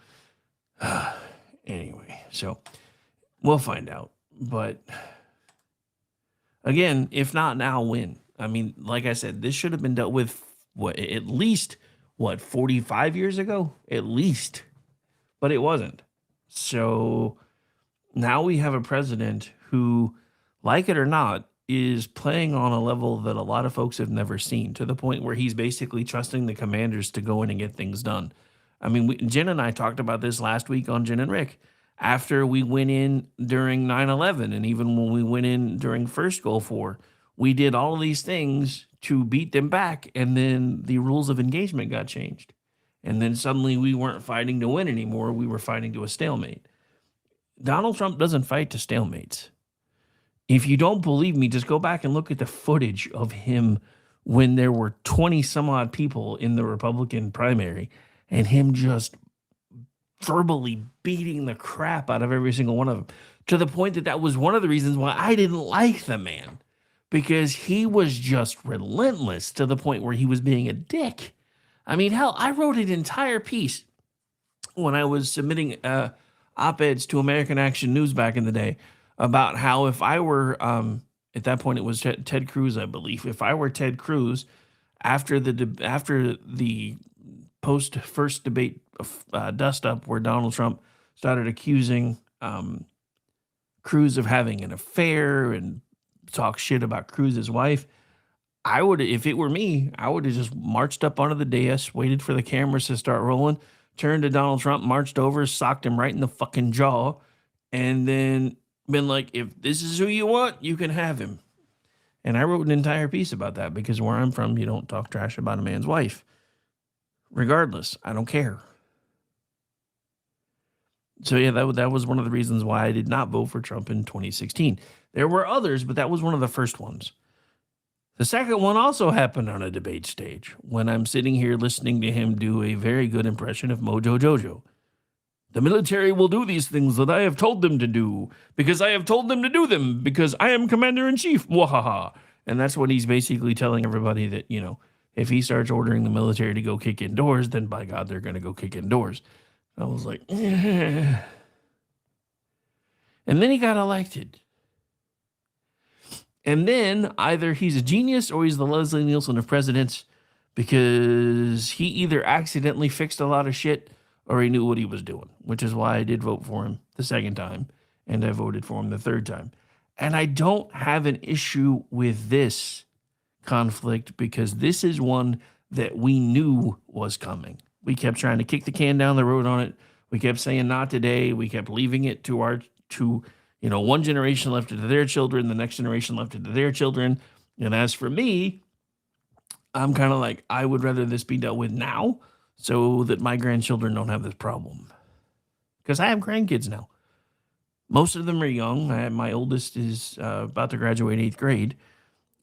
Anyway, so we'll find out. But again, if not now, when? I mean, like I said, this should have been dealt with at least 45 years ago? At least. But it wasn't. So now we have a president who, like it or not, is playing on a level that a lot of folks have never seen, to the point where he's basically trusting the commanders to go in and get things done. I mean, Jen and I talked about this last week on Jen and Rick. After we went in during 9/11, and even when we went in during first Gulf War, we did all of these things to beat them back, and then the rules of engagement got changed. And then suddenly we weren't fighting to win anymore. We were fighting to a stalemate. Donald Trump doesn't fight to stalemates. If you don't believe me, just go back and look at the footage of him when there were 20 some odd people in the Republican primary, and him just verbally beating the crap out of every single one of them, to the point that was one of the reasons why I didn't like the man, because he was just relentless to the point where he was being a dick. I mean, hell, I wrote an entire piece when I was submitting op-eds to American Action News back in the day about how if I were, at that point it was Ted Cruz, I believe, if I were Ted Cruz after the post first debate dust up where Donald Trump started accusing Cruz of having an affair and talk shit about Cruz's wife, I would, if it were me, I would have just marched up onto the dais, waited for the cameras to start rolling, turned to Donald Trump, marched over, socked him right in the fucking jaw, and then been like, if this is who you want, you can have him. And I wrote an entire piece about that because where I'm from, you don't talk trash about a man's wife. Regardless, I don't care. So yeah, that was one of the reasons why I did not vote for Trump in 2016. There were others, but that was one of the first ones. The second one also happened on a debate stage when I'm sitting here listening to him do a very good impression of Mojo Jojo. The military will do these things that I have told them to do because I have told them to do them because I am commander-in-chief. Wahaha. And that's what he's basically telling everybody that, you know, if he starts ordering the military to go kick in doors, then by God, they're going to go kick in doors. I was like, eh. And then he got elected. And then either he's a genius or he's the Leslie Nielsen of presidents because he either accidentally fixed a lot of shit or he knew what he was doing, which is why I did vote for him the second time and I voted for him the third time. And I don't have an issue with this conflict because this is one that we knew was coming. We kept trying to kick the can down the road on it. We kept saying not today. We kept leaving it to one generation left it to their children, the next generation left it to their children. And as for me, I'm kind of like, I would rather this be dealt with now so that my grandchildren don't have this problem. Because I have grandkids now. Most of them are young. My oldest is about to graduate 8th grade.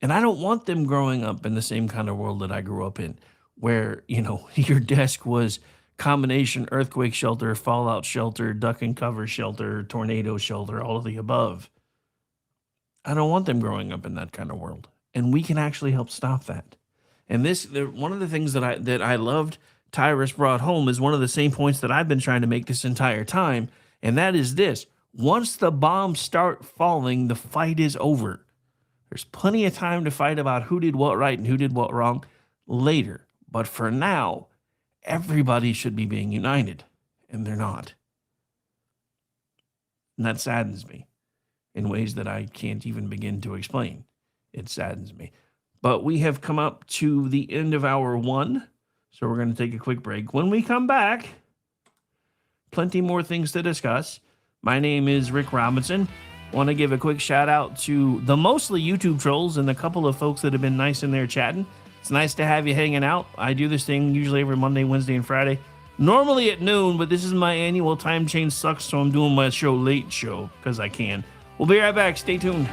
And I don't want them growing up in the same kind of world that I grew up in, where, you know, your desk was combination earthquake shelter, fallout shelter, duck and cover shelter, tornado shelter, all of the above. I don't want them growing up in that kind of world. And we can actually help stop that. And one of the things that I loved TRRS brought home is one of the same points that I've been trying to make this entire time. And that is this: once the bombs start falling, the fight is over. There's plenty of time to fight about who did what right and who did what wrong later. But for now, everybody should be being united, and they're not. And that saddens me in ways that I can't even begin to explain. It saddens me. But we have come up to the end of hour 1, so we're going to take a quick break. When we come back, plenty more things to discuss. My name is Rick Robinson. Want to give a quick shout out to the mostly YouTube trolls and a couple of folks that have been nice in there chatting. It's nice to have you hanging out. I do this thing usually every Monday, Wednesday, and Friday. Normally at noon, but this is my annual time change sucks, so I'm doing my late show because I can. We'll be right back. Stay tuned.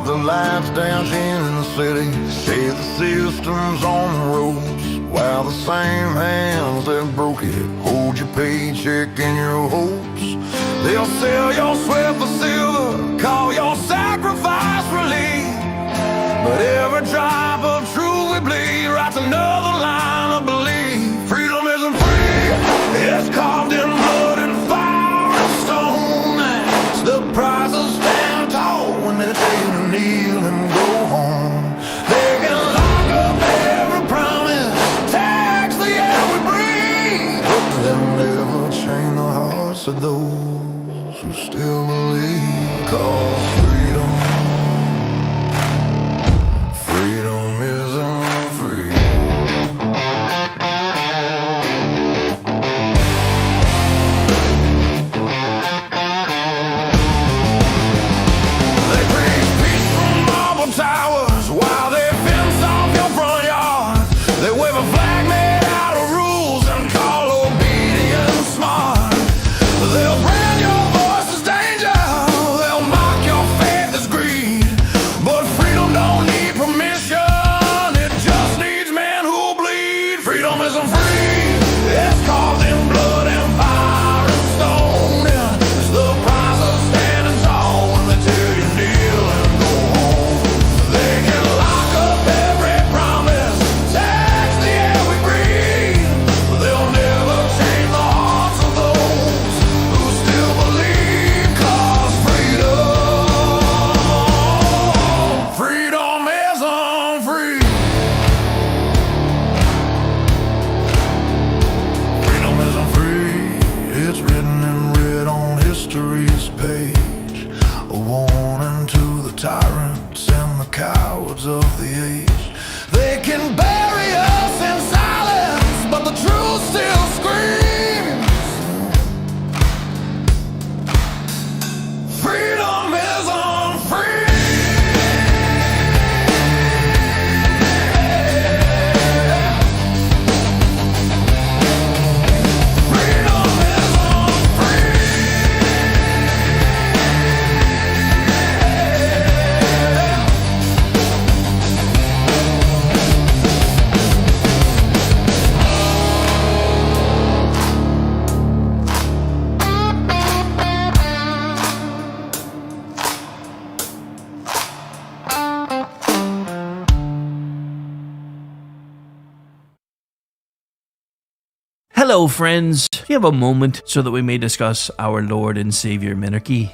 The lights down in the city, say the system's on the ropes, while the same hands that broke it hold your paycheck and your hopes. They'll sell your sweat for silver, call your sacrifice relief, but every drop of truth we bleed writes another line of belief. Freedom isn't free, it's carved in blood and fire and stone. That's the price of stand tall when they tell you to kneel and go home. They can lock up every promise, tax the air we breathe, but they'll never chain the hearts of those who still believe. Cause freedom wonders of the age. They can bury us in silence, but the truth still screams. Freedom is on free. Hello, friends. Do you have a moment so that we may discuss our Lord and Savior Minarchy?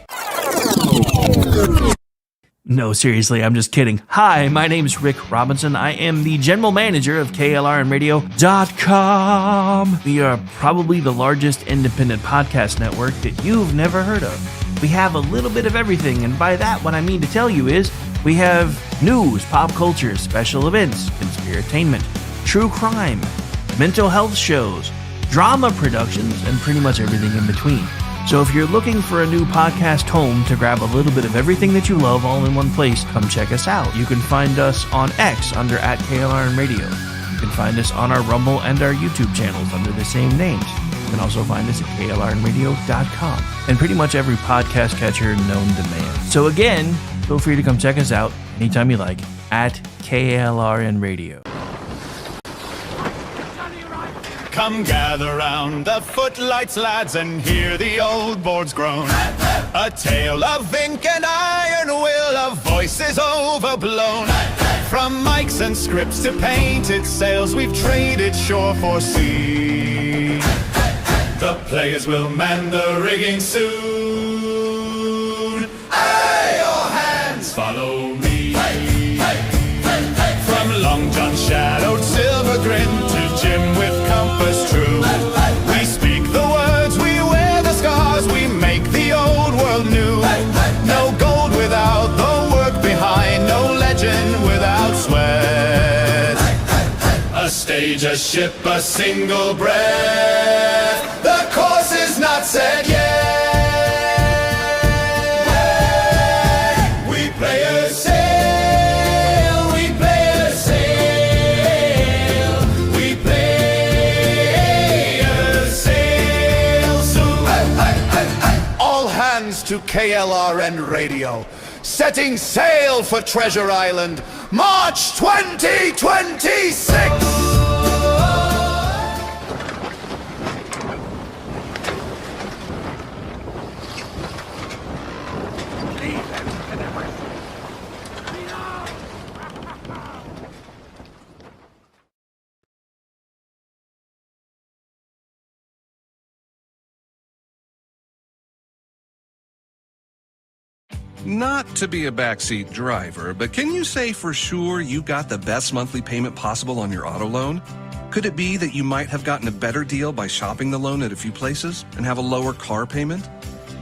No, seriously, I'm just kidding. Hi, my name's Rick Robinson. I am the general manager of KLRNradio.com. We are probably the largest independent podcast network that you've never heard of. We have a little bit of everything, and by that, what I mean to tell you is we have news, pop culture, special events, conspiratainment, true crime, mental health shows, drama productions, and pretty much everything in between. So if you're looking for a new podcast home to grab a little bit of everything that you love all in one place, come check us out. You can find us on X under @KLRNradio. You can find us on our Rumble and our YouTube channels under the same names. You can also find us at KLRNradio.com and pretty much every podcast catcher known to man. So again, feel free to come check us out anytime you like at KLRNradio. Come gather round the footlights, lads, and hear the old boards groan. A tale of ink and iron will, of voices overblown. From mics and scripts to painted sails, we've traded shore for sea. The players will man the rigging soon. Aye, your hands, follow me. From Long John shadowed silver grin to Jim with compass true. We speak the words, we wear the scars, we make the old world new. No gold without the work behind, no legend without sweat. A stage, a ship, a single breath. The course is not set yet. We play a sail, we play a sail, we play a sail soon. All hands to KLRN Radio, setting sail for Treasure Island, March 2026. Not to be a backseat driver, but can you say for sure you got the best monthly payment possible on your auto loan? Could it be that you might have gotten a better deal by shopping the loan at a few places and have a lower car payment?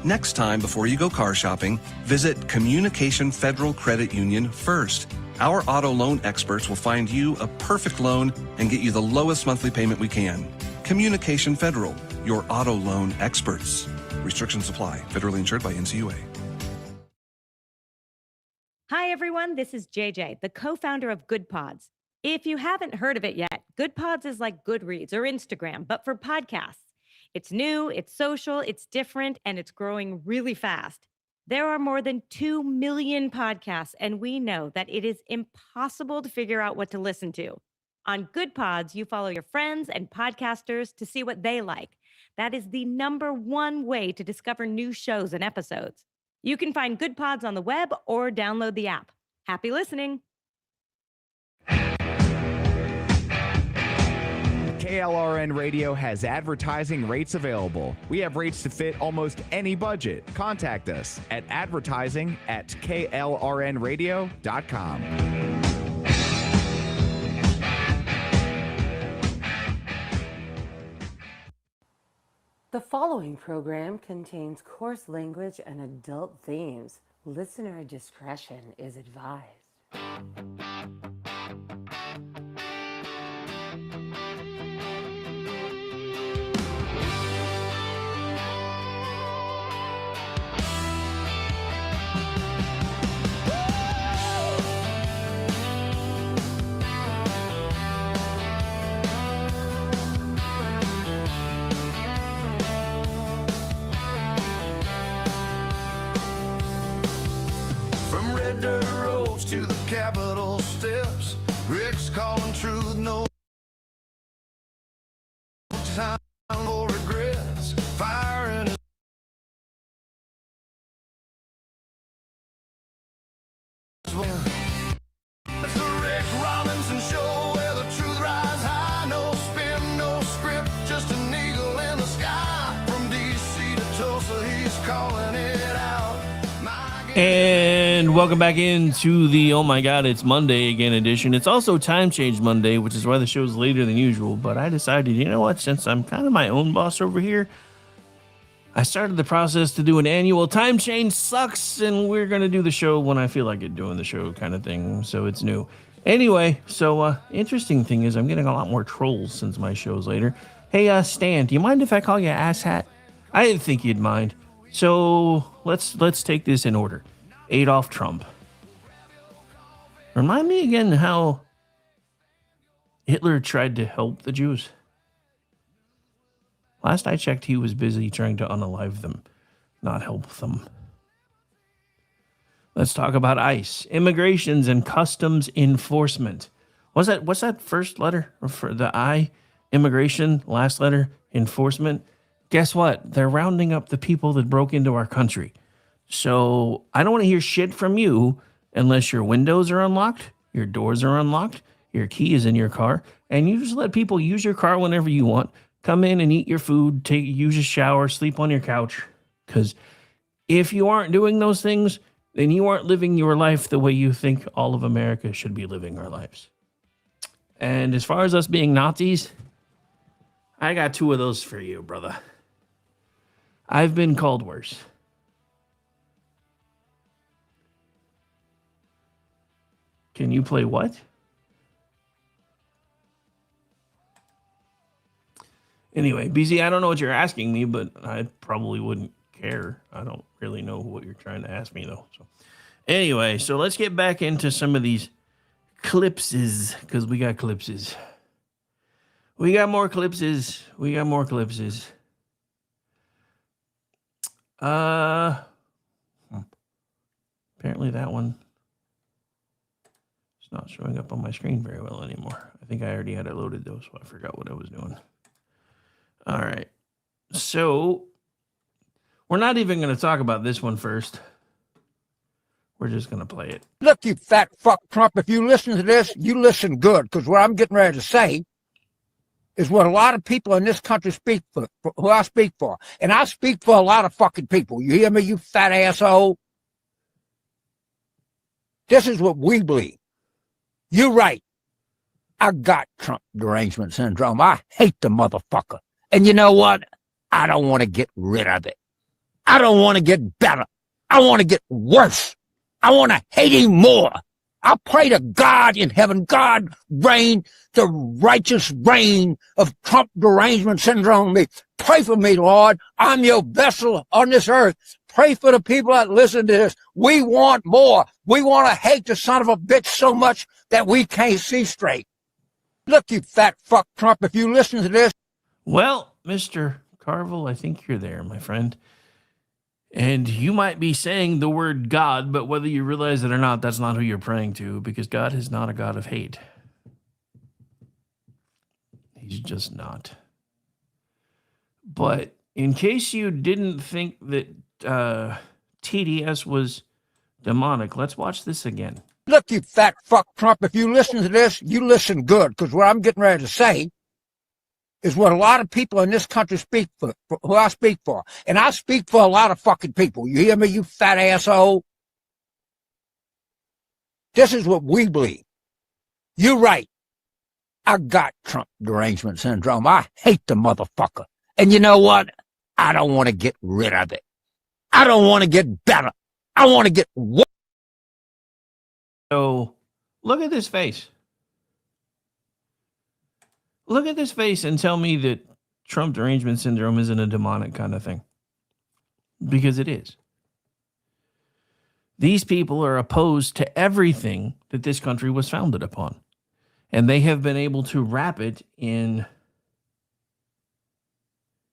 Next time, before you go car shopping, visit Communication Federal Credit Union first. Our auto loan experts will find you a perfect loan and get you the lowest monthly payment we can. Communication Federal, your auto loan experts. Restrictions apply. Federally insured by NCUA. Hi, everyone. This is JJ, the co-founder of Good Pods. If you haven't heard of it yet, Good Pods is like Goodreads or Instagram, but for podcasts. It's new, it's social, it's different, and it's growing really fast. There are more than 2 million podcasts, and we know that it is impossible to figure out what to listen to. On Good Pods, you follow your friends and podcasters to see what they like. That is the #1 way to discover new shows and episodes. You can find Good Pods on the web or download the app. Happy listening. KLRN Radio has advertising rates available. We have rates to fit almost any budget. Contact us at advertising@klrnradio.com. The following program contains coarse language and adult themes. Listener discretion is advised. From red dirt roads to the Capitol steps, Rick's calling truth, no time for regrets. Fire in his it's the Rick Robinson show where the truth rides high. No spin, no script, just an eagle in the sky. From DC to Tulsa, he's calling it out. And welcome back into the Oh My God, It's Monday again edition. It's also Time Change Monday, which is why the show's later than usual. But I decided, you know what, since I'm kind of my own boss over here, I started the process to do an annual time change sucks, and we're going to do the show when I feel like it doing the show kind of thing. So it's new. Anyway, so interesting thing is I'm getting a lot more trolls since my show's later. Hey, Stan, do you mind if I call you asshat? I didn't think you'd mind. So let's take this in order. Adolf Trump. Remind me again how Hitler tried to help the Jews. Last I checked, he was busy trying to unalive them, not help them. Let's talk about ICE, immigrations and customs enforcement. What's that first letter for the I? Immigration, last letter, enforcement. Guess what? They're rounding up the people that broke into our country. So I don't want to hear shit from you unless your windows are unlocked, your doors are unlocked, your key is in your car, and you just let people use your car whenever you want. Come in and eat your food, use a shower, sleep on your couch. Because if you aren't doing those things, then you aren't living your life the way you think all of America should be living our lives. And as far as us being Nazis, I got two of those for you, brother. I've been called worse. Can you play what? Anyway, BZ, I don't know what you're asking me, but I probably wouldn't care. I don't really know what you're trying to ask me, though. So, anyway, so let's get back into some of these clipses, because we got clipses. We got more clipses. We got more clipses. Apparently that one is not showing up on my screen very well anymore. I think I already had it loaded, though, so I forgot what I was doing. All right. So we're not even going to talk about this one first. We're just going to play it. Look, you fat fuck Trump, if you listen to this, you listen good, because what I'm getting ready to say is what a lot of people in this country speak for, who I speak for. And I speak for a lot of fucking people. You hear me, you fat asshole? This is what we believe. You're right. I got Trump derangement syndrome. I hate the motherfucker. And you know what? I don't want to get rid of it. I don't want to get better. I want to get worse. I want to hate him more. I pray to God in heaven, God reign the righteous reign of Trump derangement syndrome. Pray for me, Lord. I'm your vessel on this earth. Pray for the people that listen to this. We want more. We want to hate the son of a bitch so much that we can't see straight. Look, you fat fuck Trump, if you listen to this. Well, Mr. Carville, I think you're there, my friend. And you might be saying the word God, but whether you realize it or not, that's not who you're praying to, because God is not a God of hate. He's just not. But in case you didn't think that TDS was demonic, let's watch this again. Look, you fat fuck Trump, if you listen to this, you listen good, because what I'm getting ready to say is what a lot of people in this country speak for, who I speak for. And I speak for a lot of fucking people. You hear me, you fat asshole? This is what we believe. You're right. I got Trump derangement syndrome. I hate the motherfucker. And you know what? I don't want to get rid of it. I don't want to get better. I want to get worse. So Look at this face. Look at this face and tell me that Trump derangement syndrome isn't a demonic kind of thing. Because it is. These people are opposed to everything that this country was founded upon. And they have been able to wrap it in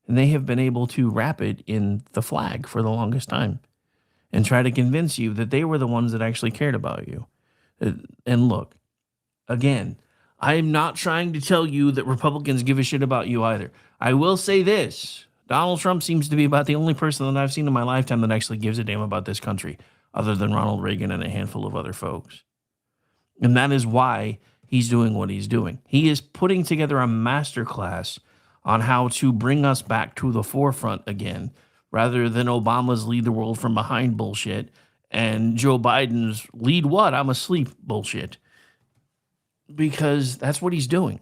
the flag for the longest time and try to convince you that they were the ones that actually cared about you. And look, again, I'm not trying to tell you that Republicans give a shit about you either. I will say this. Donald Trump seems to be about the only person that I've seen in my lifetime that actually gives a damn about this country, other than Ronald Reagan and a handful of other folks. And that is why he's doing what he's doing. He is putting together a masterclass on how to bring us back to the forefront again, rather than Obama's lead the world from behind bullshit and Joe Biden's lead what? I'm asleep bullshit. Because that's what he's doing.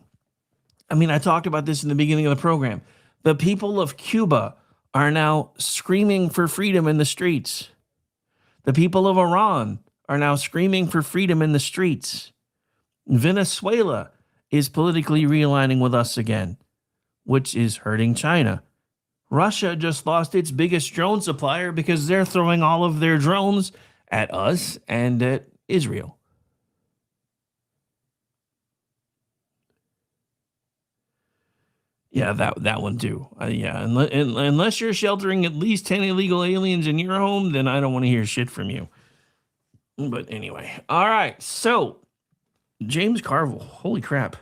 I mean, I talked about this in the beginning of the program. The people of Cuba are now screaming for freedom in the streets. The people of Iran are now screaming for freedom in the streets. Venezuela is politically realigning with us again, which is hurting China. Russia just lost its biggest drone supplier because they're throwing all of their drones at us and at Israel. Yeah, that one too. Yeah, unless you're sheltering at least 10 illegal aliens in your home, then I don't want to hear shit from you. But anyway, all right. So, James Carville, holy crap.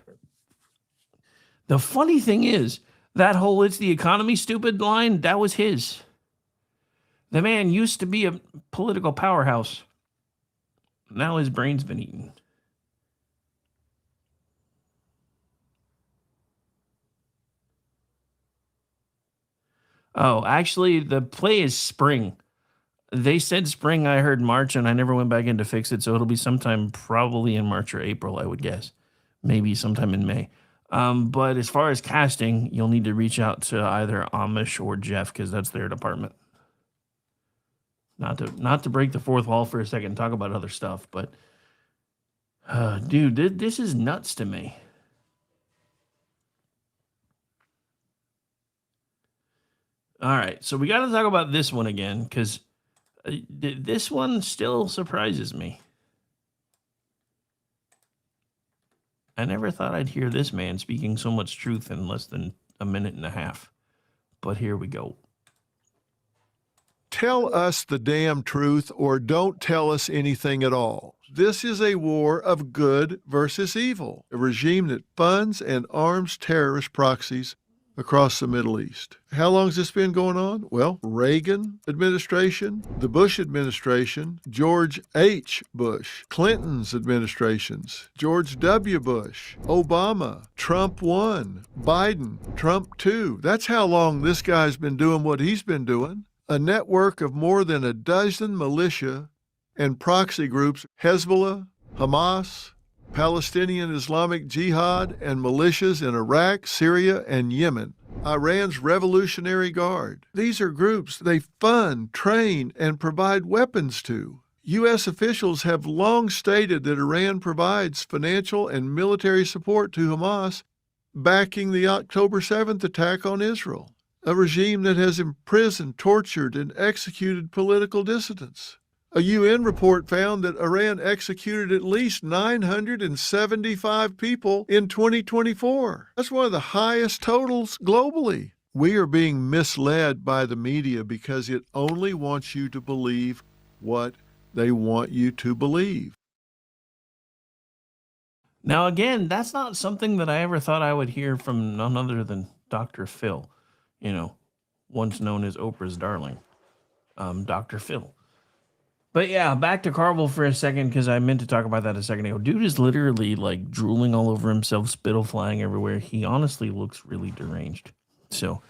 The funny thing is, that whole "it's the economy, stupid" line, that was his. The man used to be a political powerhouse. Now his brain's been eaten. Oh, actually, the play is spring. They said spring, I heard March, and I never went back in to fix it, so it'll be sometime probably in March or April, I would guess. Maybe sometime in May. But as far as casting, you'll need to reach out to either Amish or Jeff, because that's their department. Not to break the fourth wall for a second and talk about other stuff, but dude, this is nuts to me. All right, so we got to talk about this one again, because this one still surprises me. I never thought I'd hear this man speaking so much truth in less than a minute and a half. But here we go. Tell us the damn truth or don't tell us anything at all. This is a war of good versus evil, a regime that funds and arms terrorist proxies across the Middle East. How long has this been going on? Well, Reagan administration, the Bush administration, George H. Bush, Clinton's administrations, George W. Bush, Obama, Trump 1, Biden, Trump 2. That's how long this guy's been doing what he's been doing. A network of more than a dozen militia and proxy groups, Hezbollah, Hamas, Palestinian Islamic Jihad, and militias in Iraq, Syria, and Yemen. Iran's Revolutionary Guard. These are groups they fund, train, and provide weapons to. U.S. officials have long stated that Iran provides financial and military support to Hamas, backing the October 7th attack on Israel, a regime that has imprisoned, tortured, and executed political dissidents. A UN report found that Iran executed at least 975 people in 2024. That's one of the highest totals globally. We are being misled by the media because it only wants you to believe what they want you to believe. Now, again, that's not something that I ever thought I would hear from none other than Dr. Phil, once known as Oprah's darling, Dr. Phil. But yeah, back to Carville for a second, because I meant to talk about that a second ago. Dude is literally like drooling all over himself, spittle flying everywhere. He honestly looks really deranged. So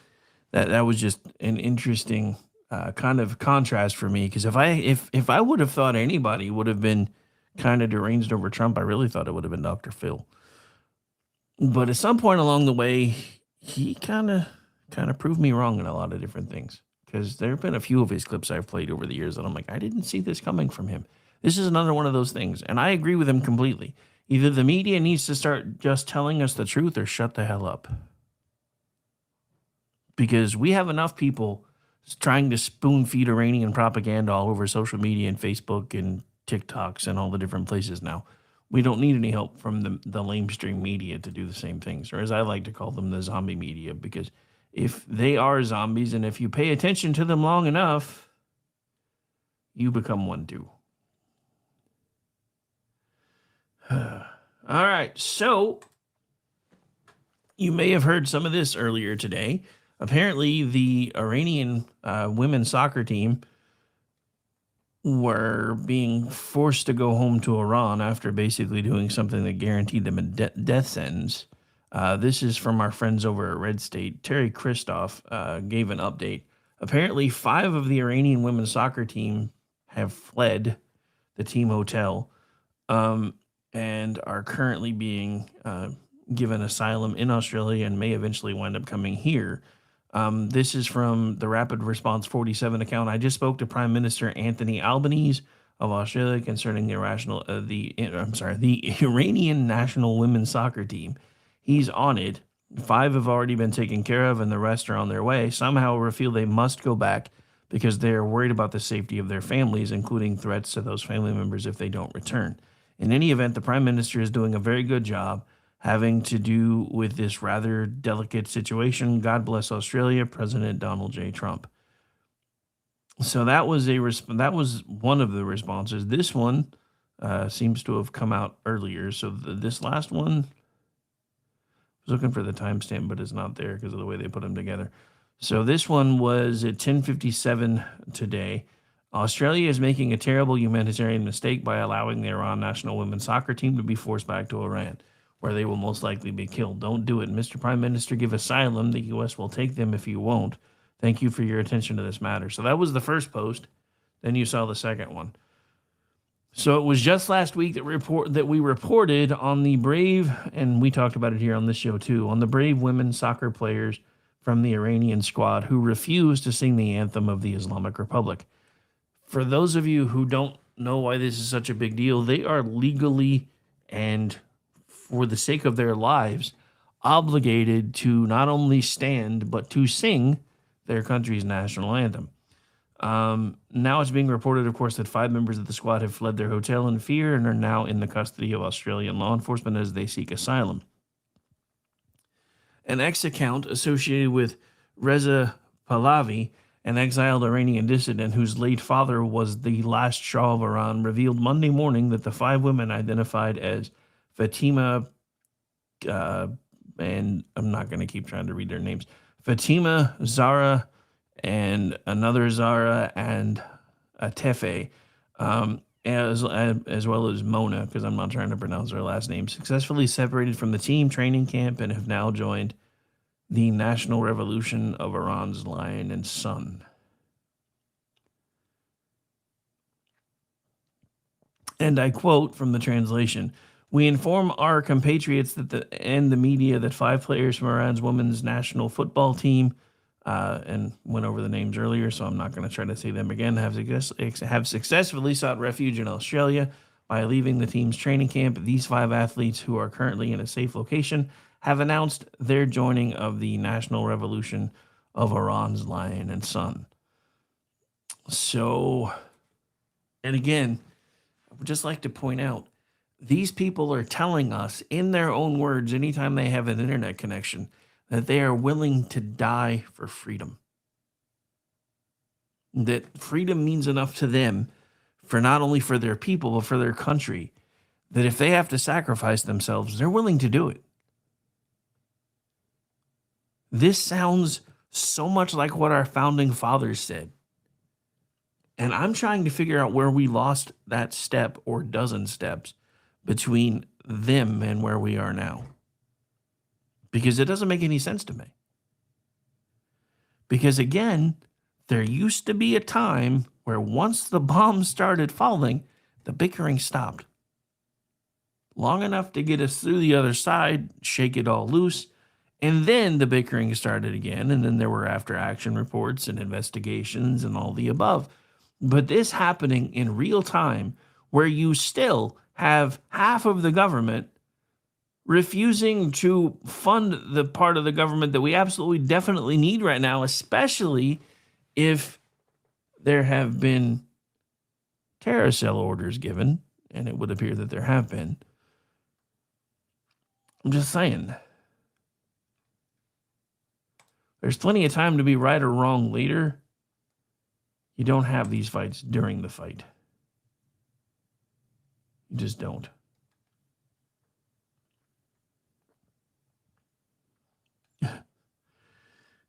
that was just an interesting kind of contrast for me, because if I would have thought anybody would have been kind of deranged over Trump, I really thought it would have been Dr. Phil. But at some point along the way, he kind of proved me wrong in a lot of different things. Because there have been a few of his clips I've played over the years that I'm like, I didn't see this coming from him. This is another one of those things, and I agree with him completely. Either the media needs to start just telling us the truth or shut the hell up. Because we have enough people trying to spoon feed Iranian propaganda all over social media and Facebook and TikToks and all the different places now. We don't need any help from the lamestream media to do the same things, or as I like to call them, the zombie media, because if they are zombies and if you pay attention to them long enough, you become one too. All right, so you may have heard some of this earlier today. Apparently, the Iranian women's soccer team were being forced to go home to Iran after basically doing something that guaranteed them a death sentence. This is from our friends over at Red State. Terry Christoph gave an update. Apparently, 5 of the Iranian women's soccer team have fled the team hotel and are currently being given asylum in Australia and may eventually wind up coming here. This is from the Rapid Response 47 account. I just spoke to Prime Minister Anthony Albanese of Australia concerning the Iranian national women's soccer team. He's on it. 5 have already been taken care of, and the rest are on their way. Some, however, feel they must go back because they are worried about the safety of their families, including threats to those family members if they don't return. In any event, the Prime Minister is doing a very good job having to do with this rather delicate situation. God bless Australia, President Donald J. Trump. So that was that was one of the responses. This one seems to have come out earlier. So this last one, I was looking for the timestamp, but it's not there because of the way they put them together. So this one was at 10:57 today. Australia is making a terrible humanitarian mistake by allowing the Iran national women's soccer team to be forced back to Iran, where they will most likely be killed. Don't do it. Mr. Prime Minister, give asylum. The U.S. will take them if you won't. Thank you for your attention to this matter. So that was the first post. Then you saw the second one. So it was just last week that we reported on the brave, and we talked about it here on this show too, on the brave women soccer players from the Iranian squad who refused to sing the anthem of the Islamic Republic. For those of you who don't know why this is such a big deal, they are legally and for the sake of their lives, obligated to not only stand, but to sing their country's national anthem. Now it's being reported, of course, that 5 members of the squad have fled their hotel in fear and are now in the custody of Australian law enforcement as they seek asylum. An X account associated with Reza Pahlavi, an exiled Iranian dissident whose late father was the last Shah of Iran, revealed Monday morning that the 5 women identified as Fatima, and I'm not going to keep trying to read their names, Fatima, Zara, and another Zara, and Atefe, as well as Mona, because I'm not trying to pronounce her last name, successfully separated from the team training camp and have now joined the National Revolution of Iran's Lion and Sun. And I quote from the translation, "We inform our compatriots and the media that 5 players from Iran's women's national football team," and went over the names earlier, so I'm not going to try to say them again, have successfully sought refuge in Australia by leaving the team's training camp. These 5 athletes, who are currently in a safe location, have announced their joining of the National Revolution of Iran's Lion and Sun. So, and again, I would just like to point out, these people are telling us in their own words, anytime they have an internet connection, that they are willing to die for freedom. That freedom means enough to them, for not only for their people, but for their country, that if they have to sacrifice themselves, they're willing to do it. This sounds so much like what our founding fathers said. And I'm trying to figure out where we lost that step or dozen steps between them and where we are now. Because it doesn't make any sense to me. Because again, there used to be a time where once the bombs started falling, the bickering stopped. Long enough to get us through the other side, shake it all loose, and then the bickering started again, and then there were after-action reports and investigations and all the above. But this happening in real time where you still have half of the government refusing to fund the part of the government that we absolutely definitely need right now, especially if there have been carousel orders given, and it would appear that there have been. I'm just saying. There's plenty of time to be right or wrong later. You don't have these fights during the fight. You just don't.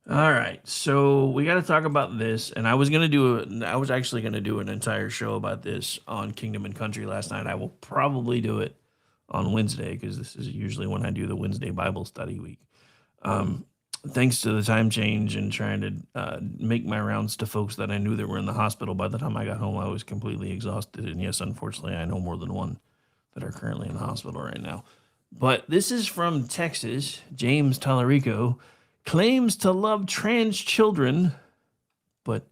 All right, so we got to talk about this, and I was actually going to do an entire show about this on Kingdom and Country last night. I will probably do it on Wednesday because this is usually when I do the Wednesday Bible study week. Thanks to the time change and trying to make my rounds to folks that I knew that were in the hospital, by the time I got home, I was completely exhausted. And yes, unfortunately, I know more than one that are currently in the hospital right now. But this is from Texas. James Tallarico claims to love trans children, but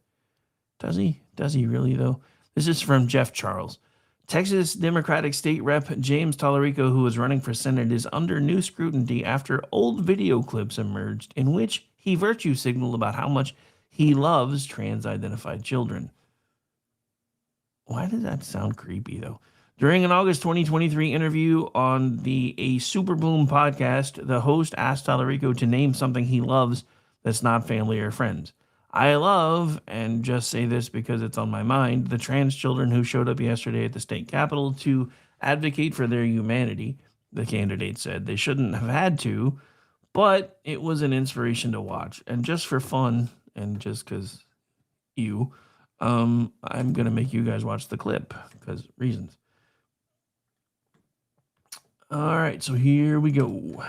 does he? Does he really, though? This is from Jeff Charles. Texas Democratic State Rep James Tallarico, who is running for Senate, is under new scrutiny after old video clips emerged in which he virtue signaled about how much he loves trans-identified children. Why does that sound creepy, though? During an August 2023 interview on the A Super Boom podcast, the host asked Tallarico to name something he loves that's not family or friends. I love, and just say this because it's on my mind, the trans children who showed up yesterday at the state capitol to advocate for their humanity, the candidate said. They shouldn't have had to, but it was an inspiration to watch. And just for fun, and just because I'm going to make you guys watch the clip, because reasons. All right, so here we go.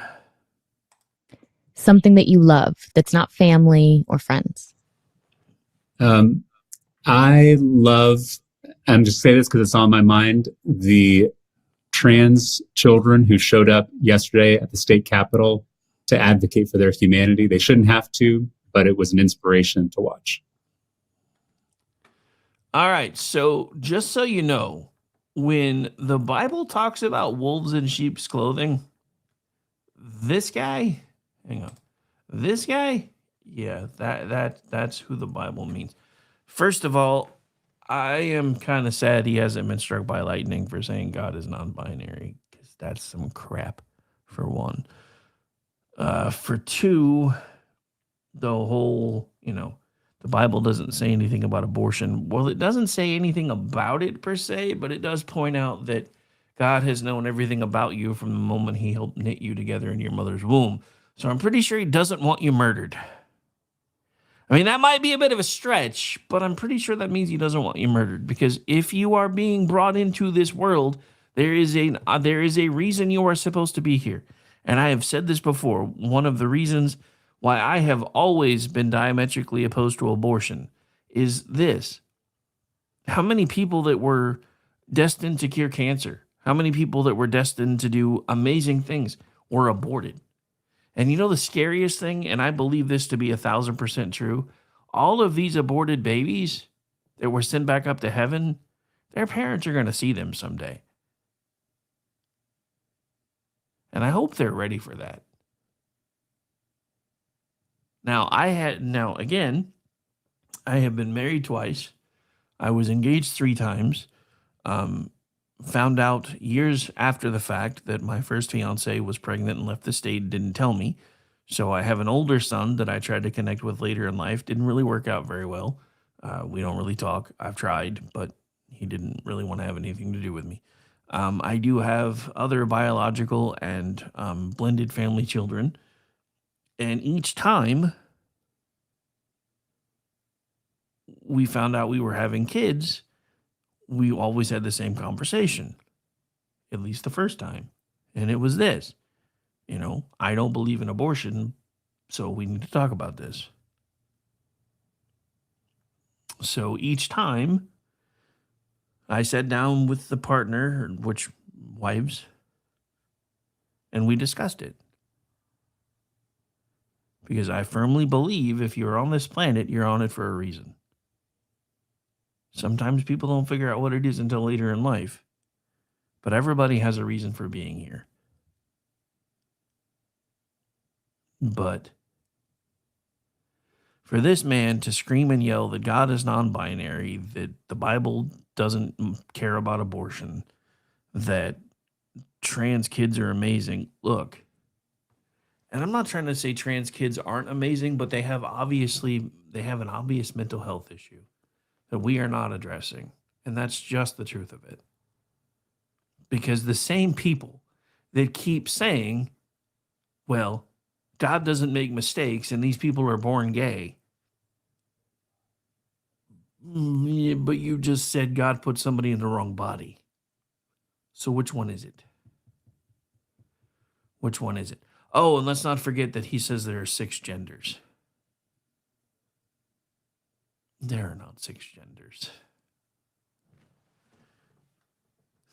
Something that you love that's not family or friends. I love, I'm just saying this because it's on my mind, the trans children who showed up yesterday at the state capitol to advocate for their humanity. They shouldn't have to, but it was an inspiration to watch. All right, so just so you know, when the Bible talks about wolves in sheep's clothing, this guy, yeah, that's who the Bible means. First of all, I am kind of sad he hasn't been struck by lightning for saying God is non-binary, because that's some crap, for one. For two, the whole, the Bible doesn't say anything about abortion. Well, it doesn't say anything about it per se, but it does point out that God has known everything about you from the moment he helped knit you together in your mother's womb. So I'm pretty sure he doesn't want you murdered. I mean, that might be a bit of a stretch, but I'm pretty sure that means he doesn't want you murdered, because if you are being brought into this world, there is a reason you are supposed to be here. And I have said this before, one of the reasons why I have always been diametrically opposed to abortion is this. How many people that were destined to cure cancer, how many people that were destined to do amazing things were aborted? And you know the scariest thing, and I believe this to be 1,000% true, all of these aborted babies that were sent back up to heaven, their parents are going to see them someday. And I hope they're ready for that. Now, I have been married twice. I was engaged 3 times. Found out years after the fact that my first fiance was pregnant and left the state, didn't tell me. So I have an older son that I tried to connect with later in life. Didn't really work out very well. We don't really talk. I've tried, but he didn't really want to have anything to do with me. I do have other biological and blended family children. And each time we found out we were having kids, we always had the same conversation, at least the first time. And it was this, I don't believe in abortion, so we need to talk about this. So each time I sat down with the partner, which wives, and we discussed it. Because I firmly believe if you're on this planet, you're on it for a reason. Sometimes people don't figure out what it is until later in life. But everybody has a reason for being here. But for this man to scream and yell that God is non-binary, that the Bible doesn't care about abortion, that trans kids are amazing. Look, and I'm not trying to say trans kids aren't amazing, but they have an obvious mental health issue that we are not addressing. And that's just the truth of it. Because the same people that keep saying, well, God doesn't make mistakes and these people are born gay. Yeah, but you just said God put somebody in the wrong body. So which one is it? Which one is it? Oh, and let's not forget that he says there are 6 genders. There are not 6 genders.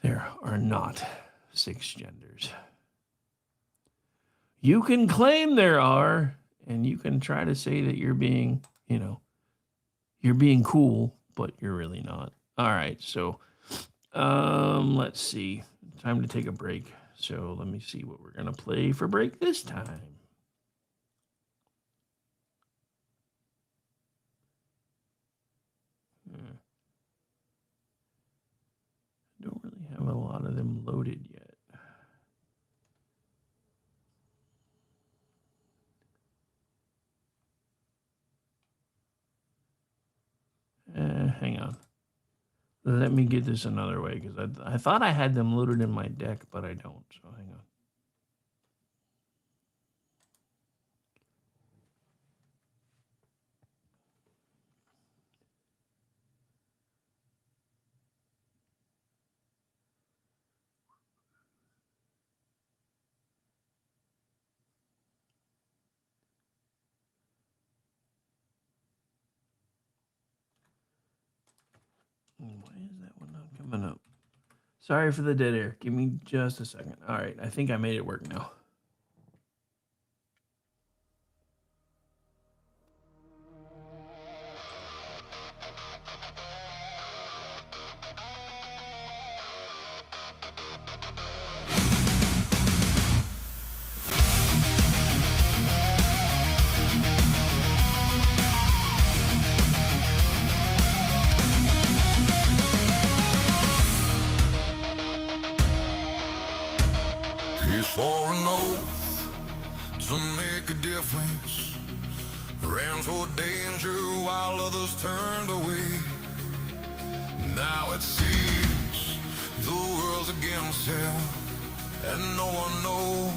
There are not 6 genders. You can claim there are, and you can try to say that you're being, you're being cool, but you're really not. All right, so let's see. Time to take a break. So let me see what we're going to play for break this time. Don't really have a lot of them loaded yet. Hang on. Let me get this another way, because I thought I had them loaded in my deck, but I don't. So hang on. Why is that one not coming up? Sorry for the dead air. Give me just a second. All right, I think I made it work now. He swore an oath to make a difference, ran for danger while others turned away. Now it seems the world's against him, and no one knows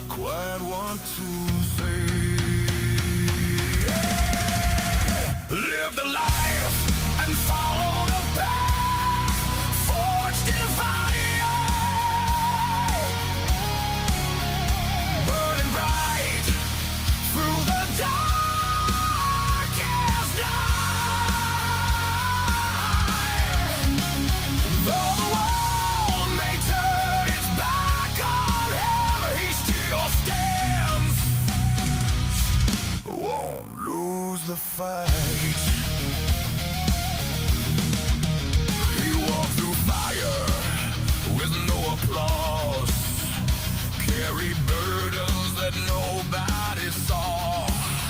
quite what to say. Live the life and follow the path forged in fire. Burning bright through the darkest night. Though the world may turn its back on him, he still stands. Won't lose the fight. He walked through fire with no applause, carried burdens that nobody saw,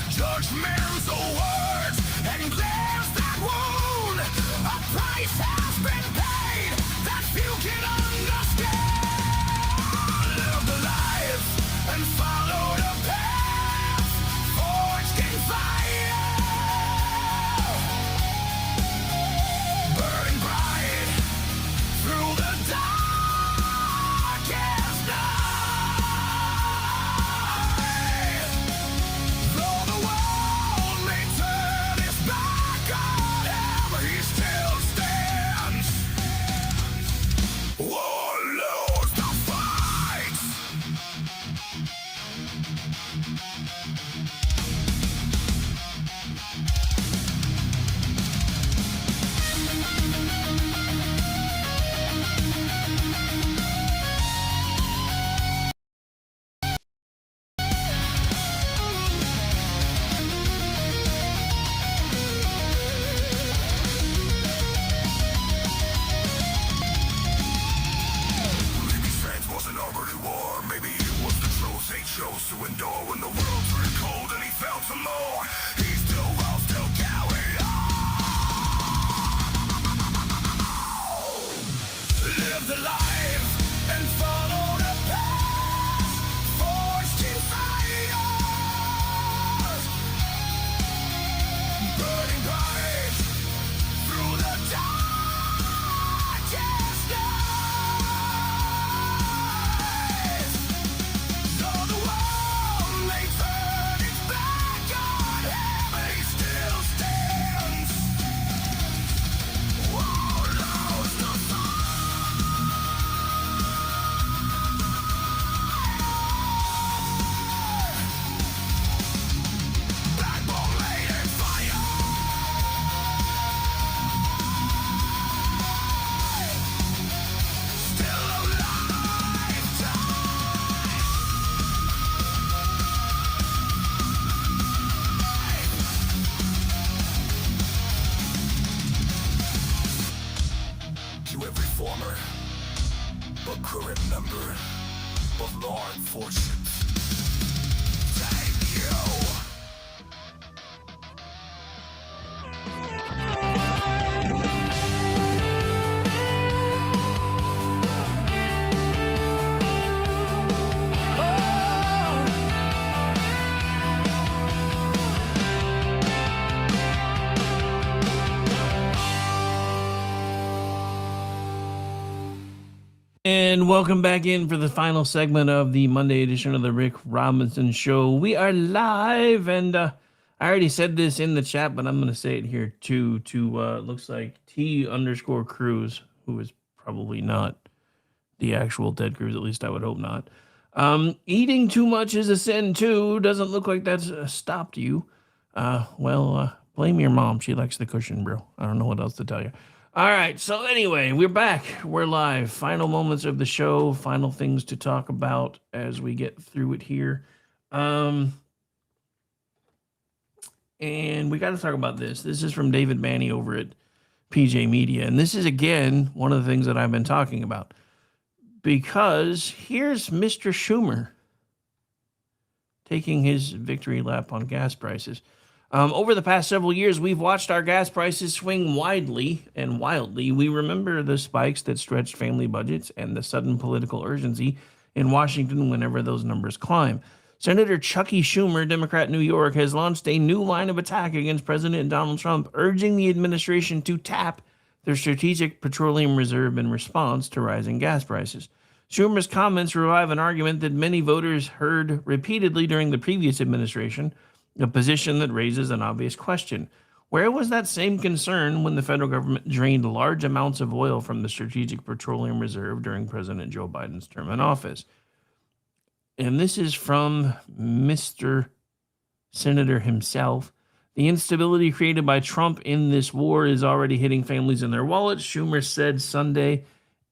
judgmental words and glares that wound. A price has been paid that few can understand. Live the life and follow the path forged in fire. Burning bright through the darkest night. Though the world may turn its back on him, he still stands. They chose to endure when the world turned cold and he felt some more. He still rose to carry on. Live the life and follow the path forged inside us. Burning bright through the darkest night. Though the world may turn its back on him, he still stands. Won't lose the backbone laid in fire. Still alive. To every former but current member of law enforcement, thank you. And welcome back in for the final segment of the Monday edition of the Rick Robinson Show. We are live, and I already said this in the chat, but I'm going to say it here too. Looks like T_Cruz, who is probably not the actual Ted Cruz, at least I would hope not. Eating too much is a sin too. Doesn't look like that's stopped you. Blame your mom. She likes the cushion, bro. I don't know what else to tell you. All right, so anyway, we're back. We're live. Final moments of the show. Final things to talk about as we get through it here. And we got to talk about this. This is from David Manny over at PJ Media. And this is, again, one of the things that I've been talking about. Because here's Mr. Schumer taking his victory lap on gas prices. Over the past several years, we've watched our gas prices swing widely and wildly. We remember the spikes that stretched family budgets and the sudden political urgency in Washington whenever those numbers climb. Senator Chucky Schumer, Democrat, New York, has launched a new line of attack against President Donald Trump, urging the administration to tap their strategic petroleum reserve in response to rising gas prices. Schumer's comments revive an argument that many voters heard repeatedly during the previous administration, a position that raises an obvious question. Where was that same concern when the federal government drained large amounts of oil from the Strategic Petroleum Reserve during President Joe Biden's term in office? And this is from Mr. Senator himself. The instability created by Trump in this war is already hitting families in their wallets, Schumer said Sunday.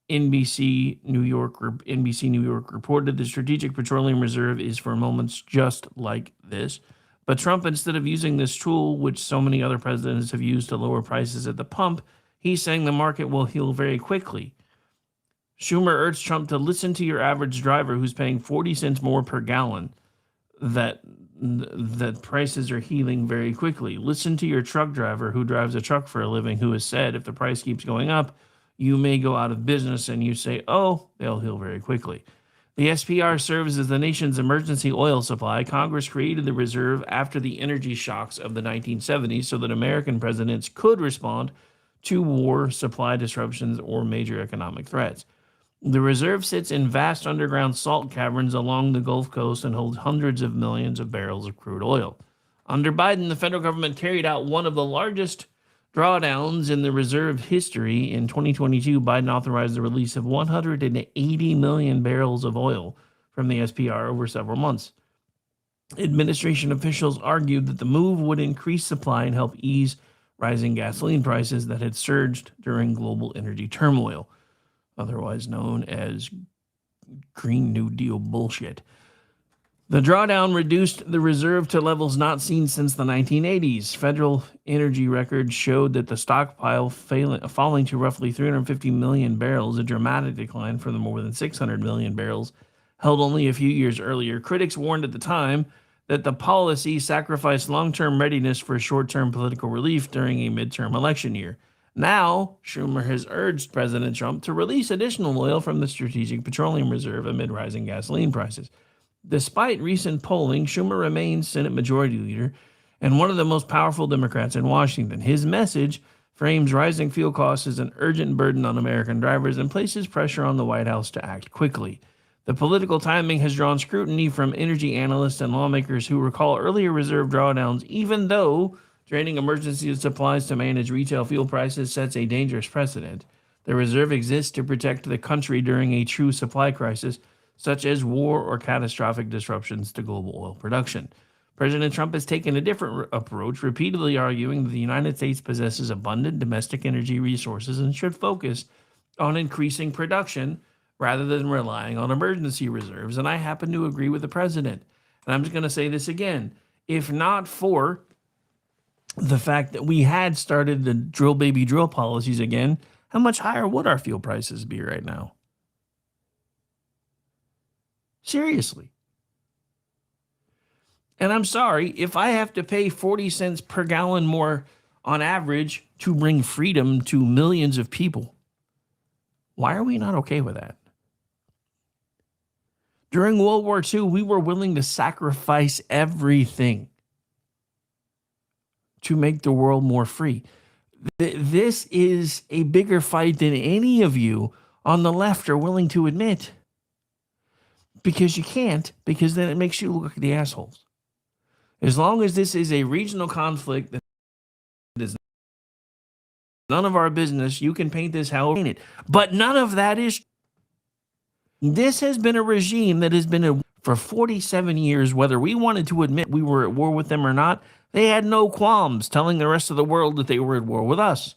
NBC New York reported the Strategic Petroleum Reserve is for moments just like this. But Trump, instead of using this tool, which so many other presidents have used to lower prices at the pump, he's saying the market will heal very quickly. Schumer urged Trump to listen to your average driver who's paying 40 cents more per gallon, that prices are healing very quickly. Listen to your truck driver who drives a truck for a living, who has said if the price keeps going up, you may go out of business, and you say, oh, they'll heal very quickly. The SPR serves as the nation's emergency oil supply. Congress created the reserve after the energy shocks of the 1970s so that American presidents could respond to war, supply disruptions, or major economic threats. The reserve sits in vast underground salt caverns along the Gulf Coast and holds hundreds of millions of barrels of crude oil. Under Biden, the federal government carried out one of the largest drawdowns in the reserve history. In 2022, Biden authorized the release of 180 million barrels of oil from the SPR over several months. Administration officials argued that the move would increase supply and help ease rising gasoline prices that had surged during global energy turmoil, otherwise known as Green New Deal bullshit. The drawdown reduced the reserve to levels not seen since the 1980s. Federal energy records showed that the stockpile falling to roughly 350 million barrels, a dramatic decline from the more than 600 million barrels held only a few years earlier. Critics warned at the time that the policy sacrificed long-term readiness for short-term political relief during a midterm election year. Now, Schumer has urged President Trump to release additional oil from the Strategic Petroleum Reserve amid rising gasoline prices. Despite recent polling, Schumer remains Senate Majority Leader and one of the most powerful Democrats in Washington. His message frames rising fuel costs as an urgent burden on American drivers and places pressure on the White House to act quickly. The political timing has drawn scrutiny from energy analysts and lawmakers who recall earlier reserve drawdowns, even though draining emergency supplies to manage retail fuel prices sets a dangerous precedent. The reserve exists to protect the country during a true supply crisis, such as war or catastrophic disruptions to global oil production. President Trump has taken a different approach, repeatedly arguing that the United States possesses abundant domestic energy resources and should focus on increasing production rather than relying on emergency reserves. And I happen to agree with the president. And I'm just going to say this again. If not for the fact that we had started the drill baby drill policies again, how much higher would our fuel prices be right now? Seriously. And I'm sorry, if I have to pay 40 cents per gallon more on average to bring freedom to millions of people, why are we not okay with that? During World War II, we were willing to sacrifice everything to make the world more free. This is a bigger fight than any of you on the left are willing to admit. Because you can't, because then it makes you look like the assholes. As long as this is a regional conflict that is none of our business, you can paint this how you paint it. But none of that is. This has been a regime that has been for 47 years, whether we wanted to admit we were at war with them or not. They had no qualms telling the rest of the world that they were at war with us.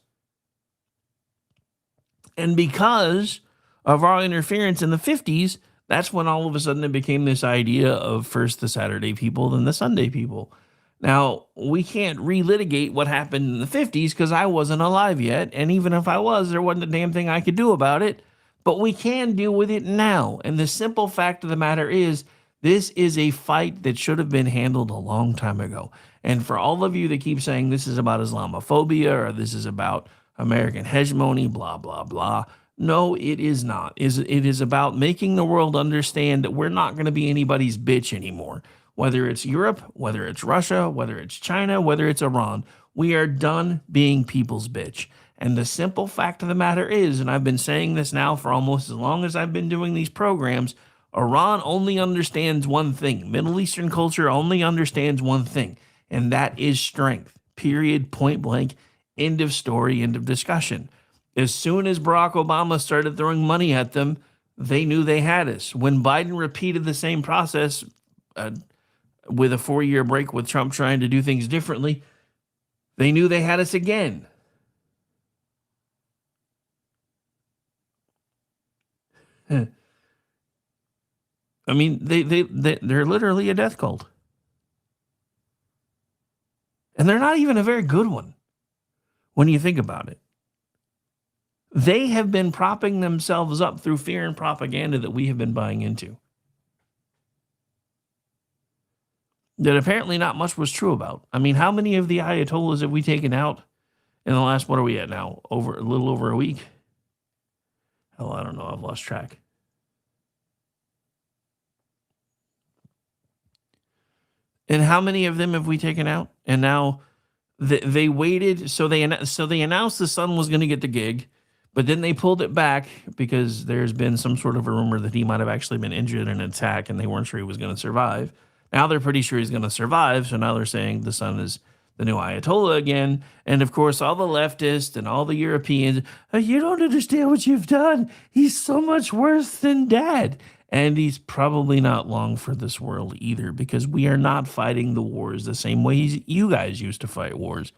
And because of our interference in the 50s, that's when all of a sudden it became this idea of first the Saturday people, then the Sunday people. Now, we can't relitigate what happened in the 50s because I wasn't alive yet. And even if I was, there wasn't a damn thing I could do about it. But we can deal with it now. And the simple fact of the matter is, this is a fight that should have been handled a long time ago. And for all of you that keep saying this is about Islamophobia or this is about American hegemony, blah, blah, blah. No, it is not. It is about making the world understand that we're not going to be anybody's bitch anymore. Whether it's Europe, whether it's Russia, whether it's China, whether it's Iran, we are done being people's bitch. And the simple fact of the matter is, and I've been saying this now for almost as long as I've been doing these programs, Iran only understands one thing. Middle Eastern culture only understands one thing, and that is strength. Period, point blank, end of story, end of discussion. As soon as Barack Obama started throwing money at them, they knew they had us. When Biden repeated the same process with a 4-year break with Trump trying to do things differently, they knew they had us again. I mean, they're literally a death cult. And they're not even a very good one when you think about it. They have been propping themselves up through fear and propaganda that we have been buying into. That apparently not much was true about. I mean, how many of the Ayatollahs have we taken out in the last, what are we at now? A little over a week? Hell, I don't know. I've lost track. And how many of them have we taken out? And now they waited. So they announced the son was going to get the gig. But then they pulled it back because there's been some sort of a rumor that he might have actually been injured in an attack and they weren't sure he was going to survive. Now they're pretty sure he's going to survive. So now they're saying the son is the new Ayatollah again. And of course, all the leftists and all the Europeans, you don't understand what you've done. He's so much worse than dad. And he's probably not long for this world either, because we are not fighting the wars the same way you guys used to fight wars.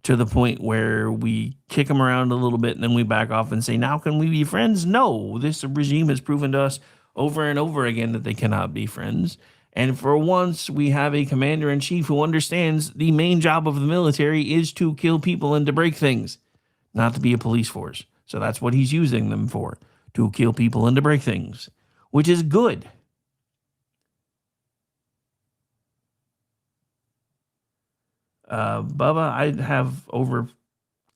To the point where we kick them around a little bit and then we back off and say, now can we be friends? No, this regime has proven to us over and over again that they cannot be friends. And for once, we have a commander-in-chief who understands the main job of the military is to kill people and to break things, not to be a police force. So that's what he's using them for, to kill people and to break things, which is good. Bubba, I have over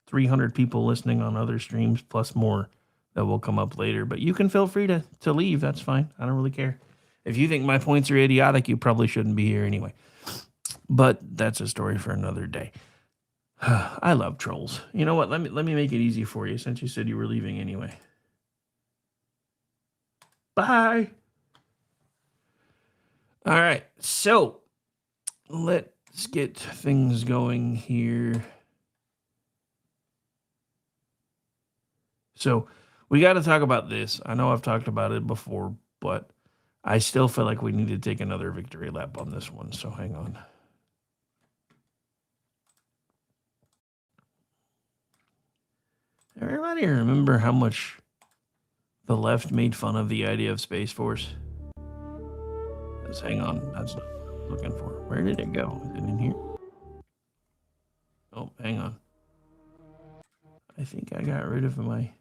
300 people listening on other streams, plus more that will come up later. But you can feel free to leave. That's fine. I don't really care. If you think my points are idiotic, you probably shouldn't be here anyway. But that's a story for another day. I love trolls. You know what? Let me make it easy for you since you said you were leaving anyway. Bye. All right. So let's get things going here. So we got to talk about this. I know I've talked about it before, but I still feel like we need to take another victory lap on this one. So hang on. Everybody remember how much the left made fun of the idea of Space Force? Let's hang on. That's not what I'm looking for. Where did it go? Is it in here? Oh, hang on. I think I got rid of my...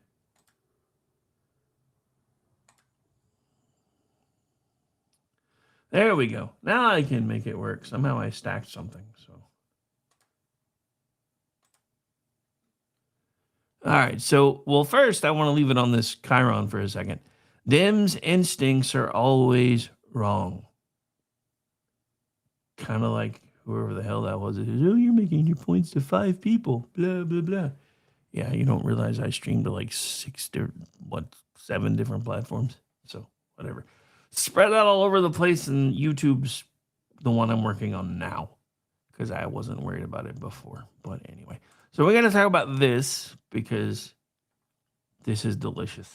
There we go. Now I can make it work. Somehow I stacked something, so... All right, so, well, first, I want to leave it on this Chiron for a second. Dim's instincts are always wrong. Kind of like whoever the hell that was. It is, oh, you're making your points to 5 people, blah, blah, blah. Yeah, you don't realize I streamed to like 7 different platforms. So, whatever. Spread out all over the place, and YouTube's the one I'm working on now because I wasn't worried about it before. But anyway. So we're going to talk about this because this is delicious.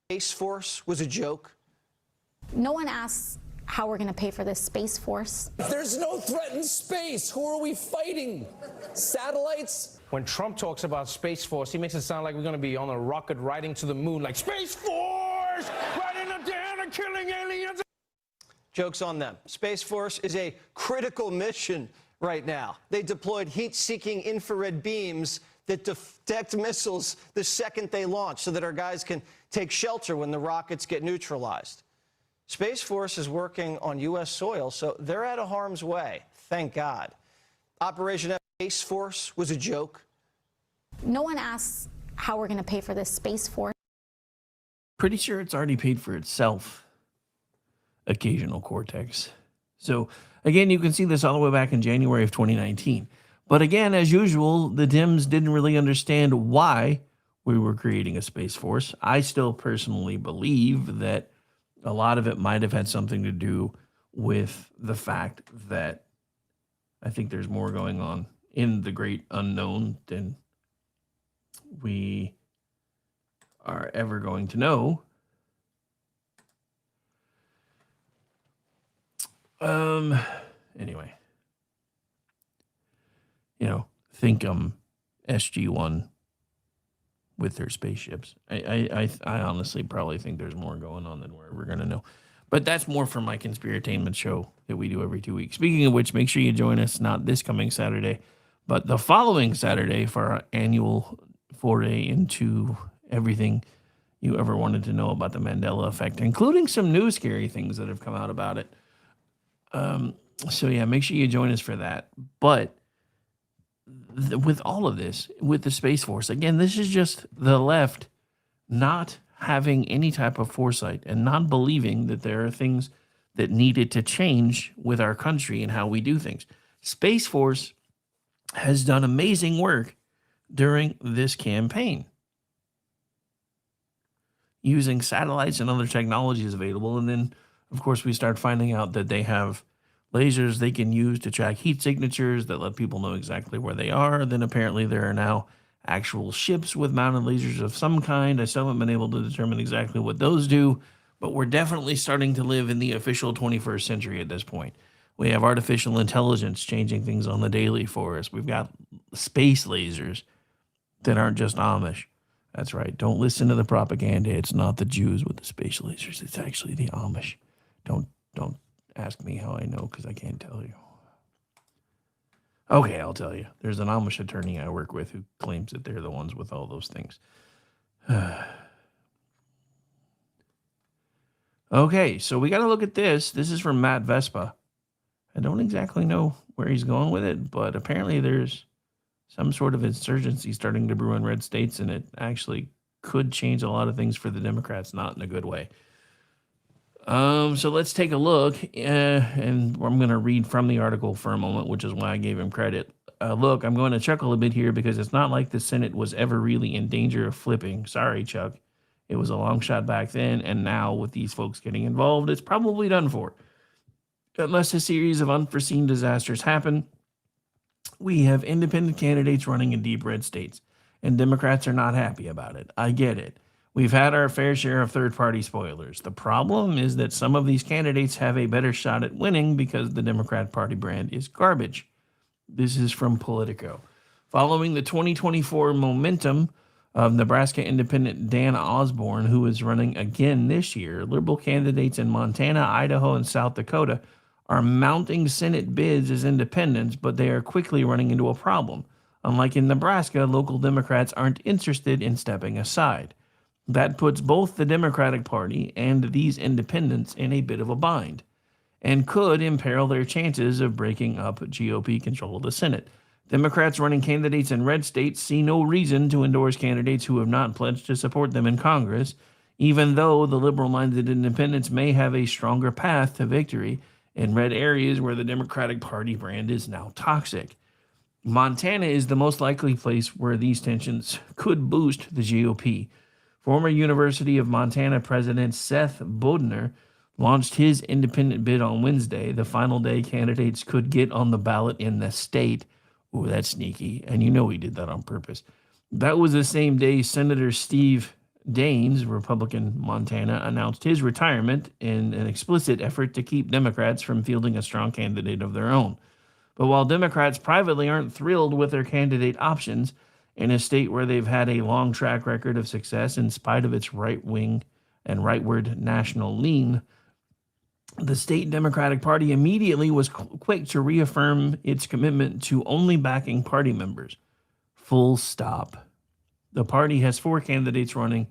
Space Force was a joke. No one asks how we're going to pay for this Space Force. There's no threat in space. Who are we fighting? Satellites? When Trump talks about Space Force, he makes it sound like we're going to be on a rocket riding to the moon, like Space Force, riding up there and killing aliens. Joke's on them. Space Force is a critical mission right now. They deployed heat-seeking infrared beams that detect missiles the second they launch so that our guys can take shelter when the rockets get neutralized. Space Force is working on U.S. soil, so they're out of harm's way. Thank God. Operation Space Force was a joke. No one asks how we're going to pay for this Space Force. Pretty sure it's already paid for itself. Occasional Cortex. So, again, you can see this all the way back in January of 2019. But again, as usual, the Dems didn't really understand why we were creating a Space Force. I still personally believe that a lot of it might have had something to do with the fact that I think there's more going on in the great unknown than we are ever going to know. Anyway, think SG-1 with their spaceships. I honestly probably think there's more going on than we're ever going to know. But that's more for my conspiratainment show that we do every 2 weeks. Speaking of which, make sure you join us, not this coming Saturday, but the following Saturday for our annual foray into everything you ever wanted to know about the Mandela effect, including some new scary things that have come out about it. So yeah, make sure you join us for that. But with all of this, with the Space Force, again, this is just the left not having any type of foresight and not believing that there are things that needed to change with our country and how we do things. Space Force has done amazing work during this campaign, using satellites and other technologies available. And then, of course, we start finding out that they have lasers they can use to track heat signatures that let people know exactly where they are. Then apparently there are now actual ships with mounted lasers of some kind. I still haven't been able to determine exactly what those do, but we're definitely starting to live in the official 21st century at this point. We have artificial intelligence changing things on the daily for us. We've got space lasers that aren't just Amish. That's right. Don't listen to the propaganda. It's not the Jews with the space lasers. It's actually the Amish. Don't ask me how I know, because I can't tell you. Okay, I'll tell you. There's an Amish attorney I work with who claims that they're the ones with all those things. Okay, so we got to look at this. This is from Matt Vespa. I don't exactly know where he's going with it, but apparently there's some sort of insurgency starting to brew in red states, and it actually could change a lot of things for the Democrats, not in a good way. So let's take a look, and I'm going to read from the article for a moment, which is why I gave him credit. Look, I'm going to chuckle a bit here because it's not like the Senate was ever really in danger of flipping. Sorry, Chuck. It was a long shot back then, and now with these folks getting involved, it's probably done for. Unless a series of unforeseen disasters happen, we have independent candidates running in deep red states, and Democrats are not happy about it. I get it. We've had our fair share of third-party spoilers. The problem is that some of these candidates have a better shot at winning because the Democrat Party brand is garbage. This is from Politico. Following the 2024 momentum of Nebraska independent Dan Osborne, who is running again this year, liberal candidates in Montana, Idaho, and South Dakota are mounting Senate bids as independents, but they are quickly running into a problem. Unlike in Nebraska, local Democrats aren't interested in stepping aside. That puts both the Democratic Party and these independents in a bit of a bind, and could imperil their chances of breaking up GOP control of the Senate. Democrats running candidates in red states see no reason to endorse candidates who have not pledged to support them in Congress, even though the liberal-minded independents may have a stronger path to victory in red areas where the Democratic Party brand is now toxic. Montana is the most likely place where these tensions could boost the GOP. Former University of Montana President Seth Bodner launched his independent bid on Wednesday, the final day candidates could get on the ballot in the state. Ooh, that's sneaky. And you know he did that on purpose. That was the same day Senator Steve Daines, Republican Montana, announced his retirement in an explicit effort to keep Democrats from fielding a strong candidate of their own. But while Democrats privately aren't thrilled with their candidate options, in a state where they've had a long track record of success in spite of its right-wing and rightward national lean, the state Democratic Party immediately was quick to reaffirm its commitment to only backing party members. Full stop. The party has 4 candidates running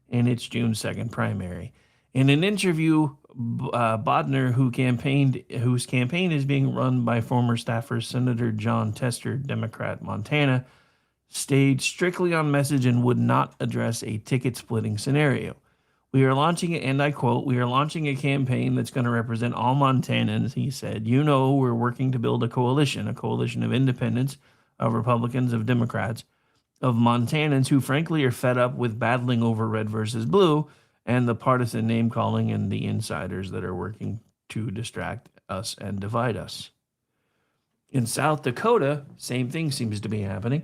in its June 2nd primary. In an interview, Bodner, whose campaign is being run by former staffer Senator John Tester, Democrat, Montana, stayed strictly on message and would not address a ticket-splitting scenario. We are launching, and I quote, "We are launching a campaign that's going to represent all Montanans," he said. "You know, we're working to build a coalition of independents, of Republicans, of Democrats, of Montanans who frankly are fed up with battling over red versus blue and the partisan name-calling and the insiders that are working to distract us and divide us." In South Dakota, same thing seems to be happening.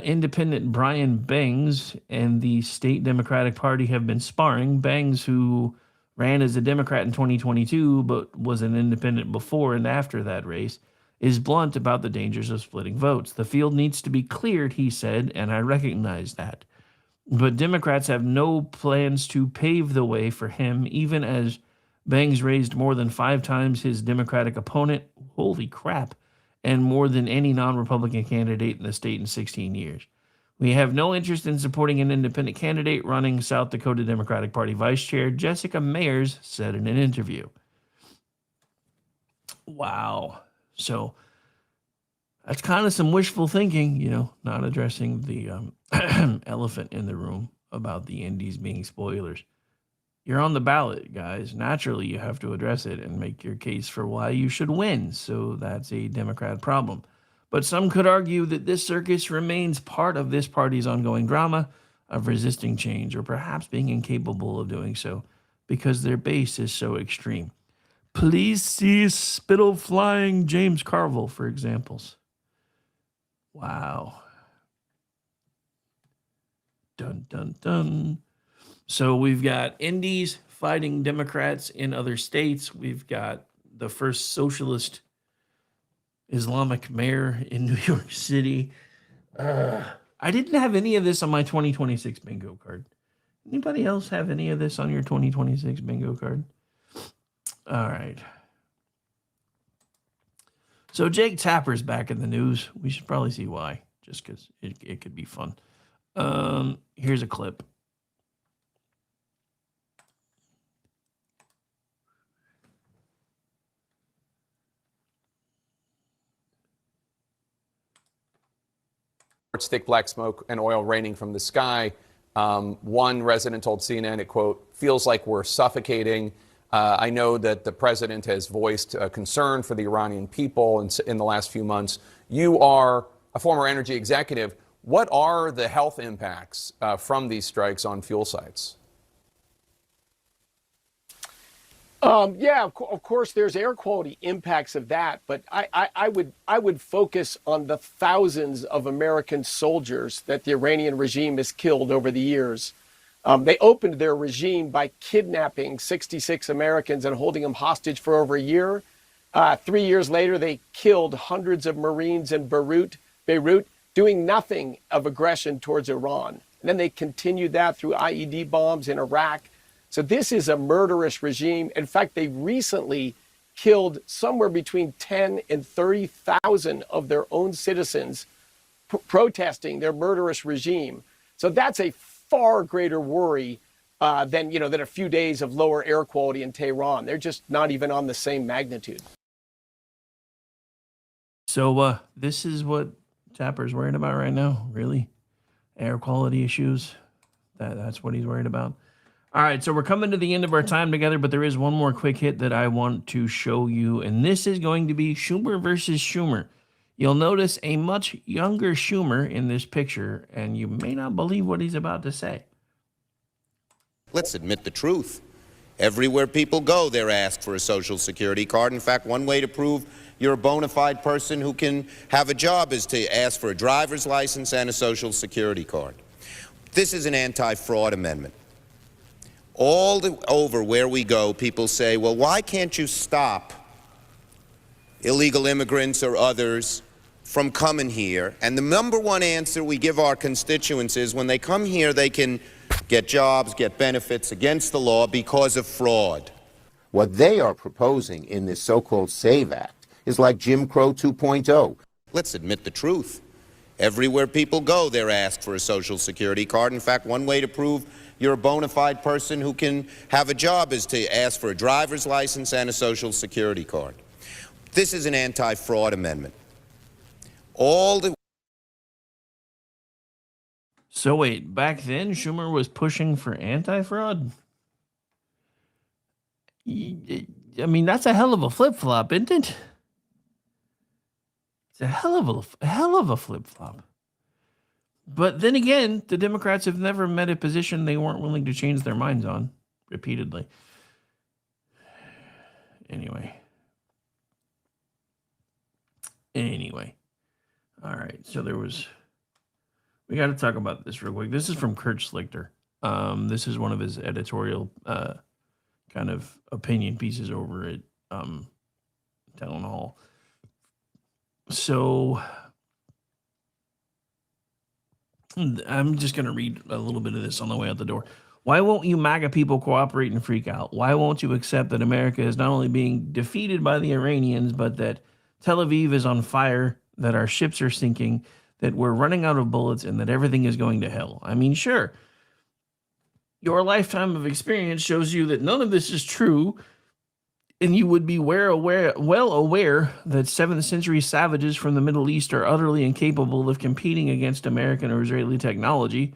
Independent Brian Bangs and the state Democratic Party have been sparring. Bangs, who ran as a Democrat in 2022 but was an independent before and after that race, is blunt about the dangers of splitting votes. "The field needs to be cleared," he said, "and I recognize that. But Democrats have no plans to pave the way for him, even as Bangs raised more than 5 times his Democratic opponent. Holy crap. And more than any non-Republican candidate in the state in 16 years. "We have no interest in supporting an independent candidate," running South Dakota Democratic Party Vice Chair Jessica Mayers said in an interview. Wow. So that's kind of some wishful thinking, not addressing the elephant in the room about the indies being spoilers. You're on the ballot, guys. Naturally, you have to address it and make your case for why you should win. So that's a Democrat problem. But some could argue that this circus remains part of this party's ongoing drama of resisting change, or perhaps being incapable of doing so because their base is so extreme. Please see spittle flying James Carville for examples. Wow. Dun, dun, dun. So we've got indies fighting Democrats in other states. We've got the first socialist Islamic mayor in New York City. I didn't have any of this on my 2026 bingo card. Anybody else have any of this on your 2026 bingo card? All right. So Jake Tapper's back in the news. We should probably see why, just because it could be fun. Here's a clip. It's thick black smoke and oil raining from the sky. One resident told CNN, it, quote, feels like we're suffocating. I know that the president has voiced concern for the Iranian people in the last few months. You are a former energy executive. What are the health impacts from these strikes on fuel sites? Yeah, of course, there's air quality impacts of that, but I would focus on the thousands of American soldiers that the Iranian regime has killed over the years. They opened their regime by kidnapping 66 Americans and holding them hostage for over a year. 3 years later, they killed hundreds of Marines in Beirut, doing nothing of aggression towards Iran. And then they continued that through IED bombs in Iraq. So this is a murderous regime. In fact, they recently killed somewhere between 10 and 30,000 of their own citizens protesting their murderous regime. So that's a far greater worry than a few days of lower air quality in Tehran. They're just not even on the same magnitude. So this is what Tapper's worried about right now, really? Air quality issues? That's what he's worried about. All right, so we're coming to the end of our time together, but there is one more quick hit that I want to show you, and this is going to be Schumer versus Schumer. You'll notice a much younger Schumer in this picture, and you may not believe what he's about to say. Let's admit the truth. Everywhere people go, they're asked for a Social Security card. In fact, one way to prove you're a bona fide person who can have a job is to ask for a driver's license and a Social Security card. This is an anti-fraud amendment. Over where we go, people say, well, why can't you stop illegal immigrants or others from coming here? And the number one answer we give our constituents is when they come here, they can get jobs, get benefits against the law because of fraud. What they are proposing in this so-called SAVE Act is like Jim Crow 2.0. Let's admit the truth. Everywhere people go, they're asked for a Social Security card. In fact, one way to prove you're a bona fide person who can have a job is to ask for a driver's license and a Social Security card. This is an anti-fraud amendment. So wait, back then Schumer was pushing for anti-fraud? I mean, that's a hell of a flip-flop, isn't it? It's a hell of a flip-flop. But then again, the Democrats have never met a position they weren't willing to change their minds on repeatedly. Anyway. All right. So we got to talk about this real quick. This is from Kurt Schlichter. This is one of his editorial kind of opinion pieces over at Town Hall. So I'm just going to read a little bit of this on the way out the door. Why won't you MAGA people cooperate and freak out? Why won't you accept that America is not only being defeated by the Iranians, but that Tel Aviv is on fire, that our ships are sinking, that we're running out of bullets, and that everything is going to hell? I mean, sure, your lifetime of experience shows you that none of this is true, and you would be well aware that 7th century savages from the Middle East are utterly incapable of competing against American or Israeli technology,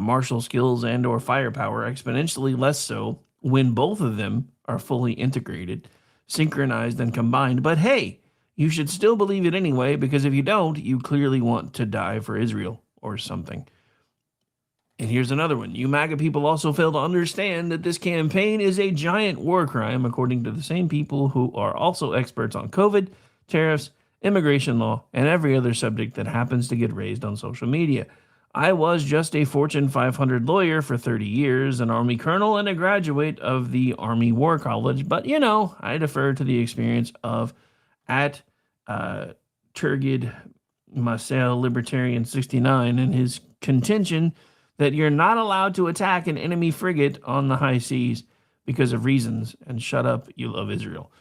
martial skills, and or firepower, exponentially less so when both of them are fully integrated, synchronized, and combined. But hey, you should still believe it anyway, because if you don't, you clearly want to die for Israel or something. And here's another one. You MAGA people also fail to understand that this campaign is a giant war crime, according to the same people who are also experts on COVID, tariffs, immigration law, and every other subject that happens to get raised on social media. I was just a Fortune 500 lawyer for 30 years, an Army colonel, and a graduate of the Army War College, but, I defer to the experience of at Turgid Marcel Libertarian 69 and his contention that you're not allowed to attack an enemy frigate on the high seas because of reasons, and shut up, you love Israel.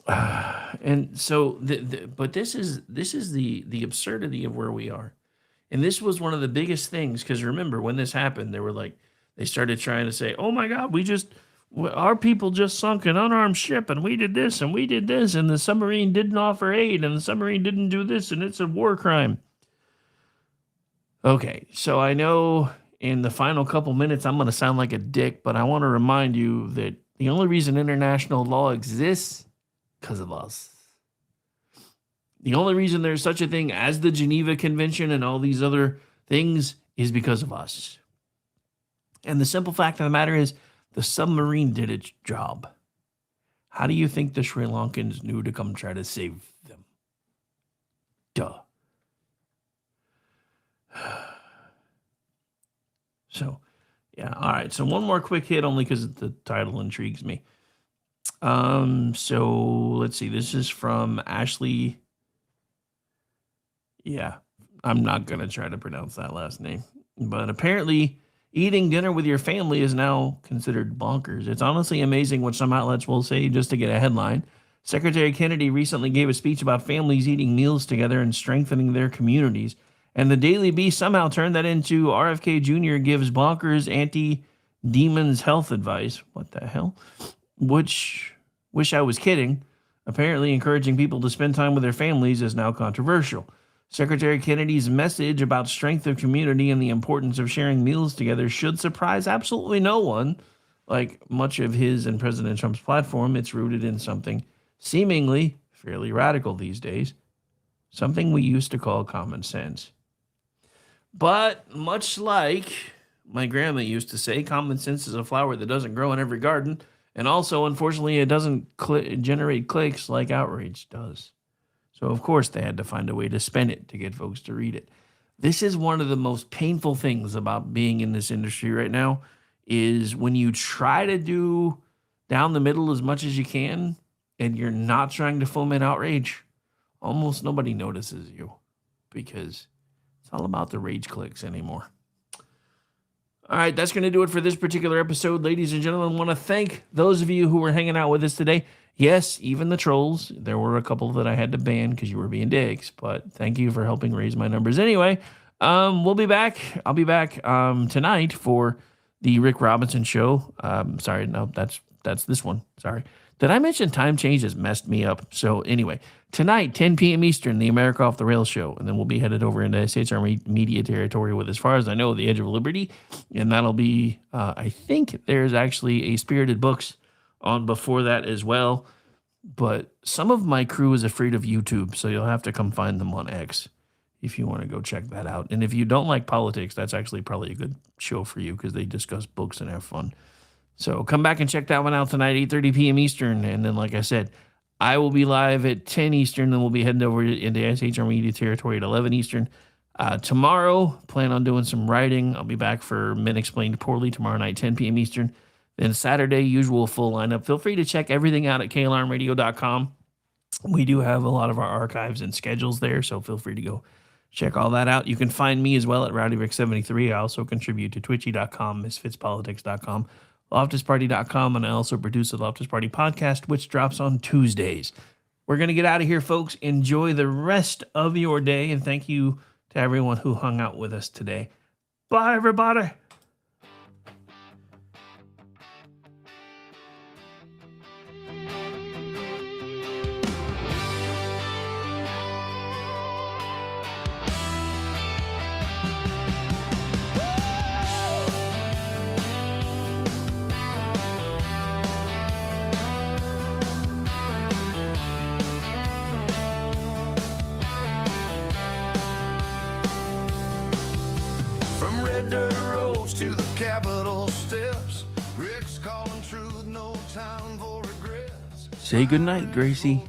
And so, but this is the absurdity of where we are. And this was one of the biggest things, because remember, when this happened, they started trying to say, oh my God, our people just sunk an unarmed ship, and we did this, and the submarine didn't offer aid, and the submarine didn't do this, and it's a war crime. Okay, so I know in the final couple minutes I'm going to sound like a dick, but I want to remind you that the only reason international law exists because of us. The only reason there's such a thing as the Geneva Convention and all these other things is because of us. And the simple fact of the matter is the submarine did its job. How do you think the Sri Lankans knew to come try to save them? Duh. So, yeah, all right. So one more quick hit only because the title intrigues me. So let's see. This is from Ashley. Yeah, I'm not going to try to pronounce that last name. But apparently, eating dinner with your family is now considered bonkers. It's honestly amazing what some outlets will say just to get a headline. Secretary Kennedy recently gave a speech about families eating meals together and strengthening their communities. And the Daily Beast somehow turned that into RFK Jr. gives bonkers anti-demons health advice. What the hell? Which, wish I was kidding. Apparently, encouraging people to spend time with their families is now controversial. Secretary Kennedy's message about strength of community and the importance of sharing meals together should surprise absolutely no one. Like much of his and President Trump's platform, it's rooted in something seemingly fairly radical these days, something we used to call common sense. But much like my grandma used to say, common sense is a flower that doesn't grow in every garden, and also, unfortunately, it doesn't generate clicks like outrage does. So, of course, they had to find a way to spin it to get folks to read it. This is one of the most painful things about being in this industry right now is when you try to do down the middle as much as you can and you're not trying to foment outrage, almost nobody notices you because it's all about the rage clicks anymore. All right, that's going to do it for this particular episode. Ladies and gentlemen, I want to thank those of you who were hanging out with us today. Yes, even the trolls. There were a couple that I had to ban because you were being dicks, but thank you for helping raise my numbers. Anyway, we'll be back. I'll be back tonight for the Rick Robinson show. Sorry, no, that's this one. Sorry. Did I mention time change has messed me up? So anyway, tonight, 10 p.m. Eastern, the America Off the Rails show. And then we'll be headed over into SHR media territory with, as far as I know, the Edge of Liberty. And that'll be, I think there's actually a Spirited Books on before that as well. But some of my crew is afraid of YouTube, so you'll have to come find them on X if you want to go check that out. And if you don't like politics, that's actually probably a good show for you because they discuss books and have fun. So come back and check that one out tonight, 8:30 p.m. Eastern. And then, like I said, I will be live at 10 Eastern. Then we'll be heading over into SHR Media Territory at 11 Eastern. Tomorrow, plan on doing some writing. I'll be back for Men Explained Poorly tomorrow night, 10 p.m. Eastern. Then Saturday, usual full lineup. Feel free to check everything out at KLRMradio.com. We do have a lot of our archives and schedules there, so feel free to go check all that out. You can find me as well at RowdyRick73. I also contribute to Twitchy.com, MisfitsPolitics.com, LoftusParty.com, and I also produce the Loftus Party podcast, which drops on Tuesdays. We're going to get out of here, folks. Enjoy the rest of your day, and thank you to everyone who hung out with us today. Bye, everybody. From red dirt roads to the Capitol steps, Rick's calling truth, no time for regrets. Say goodnight, Gracie.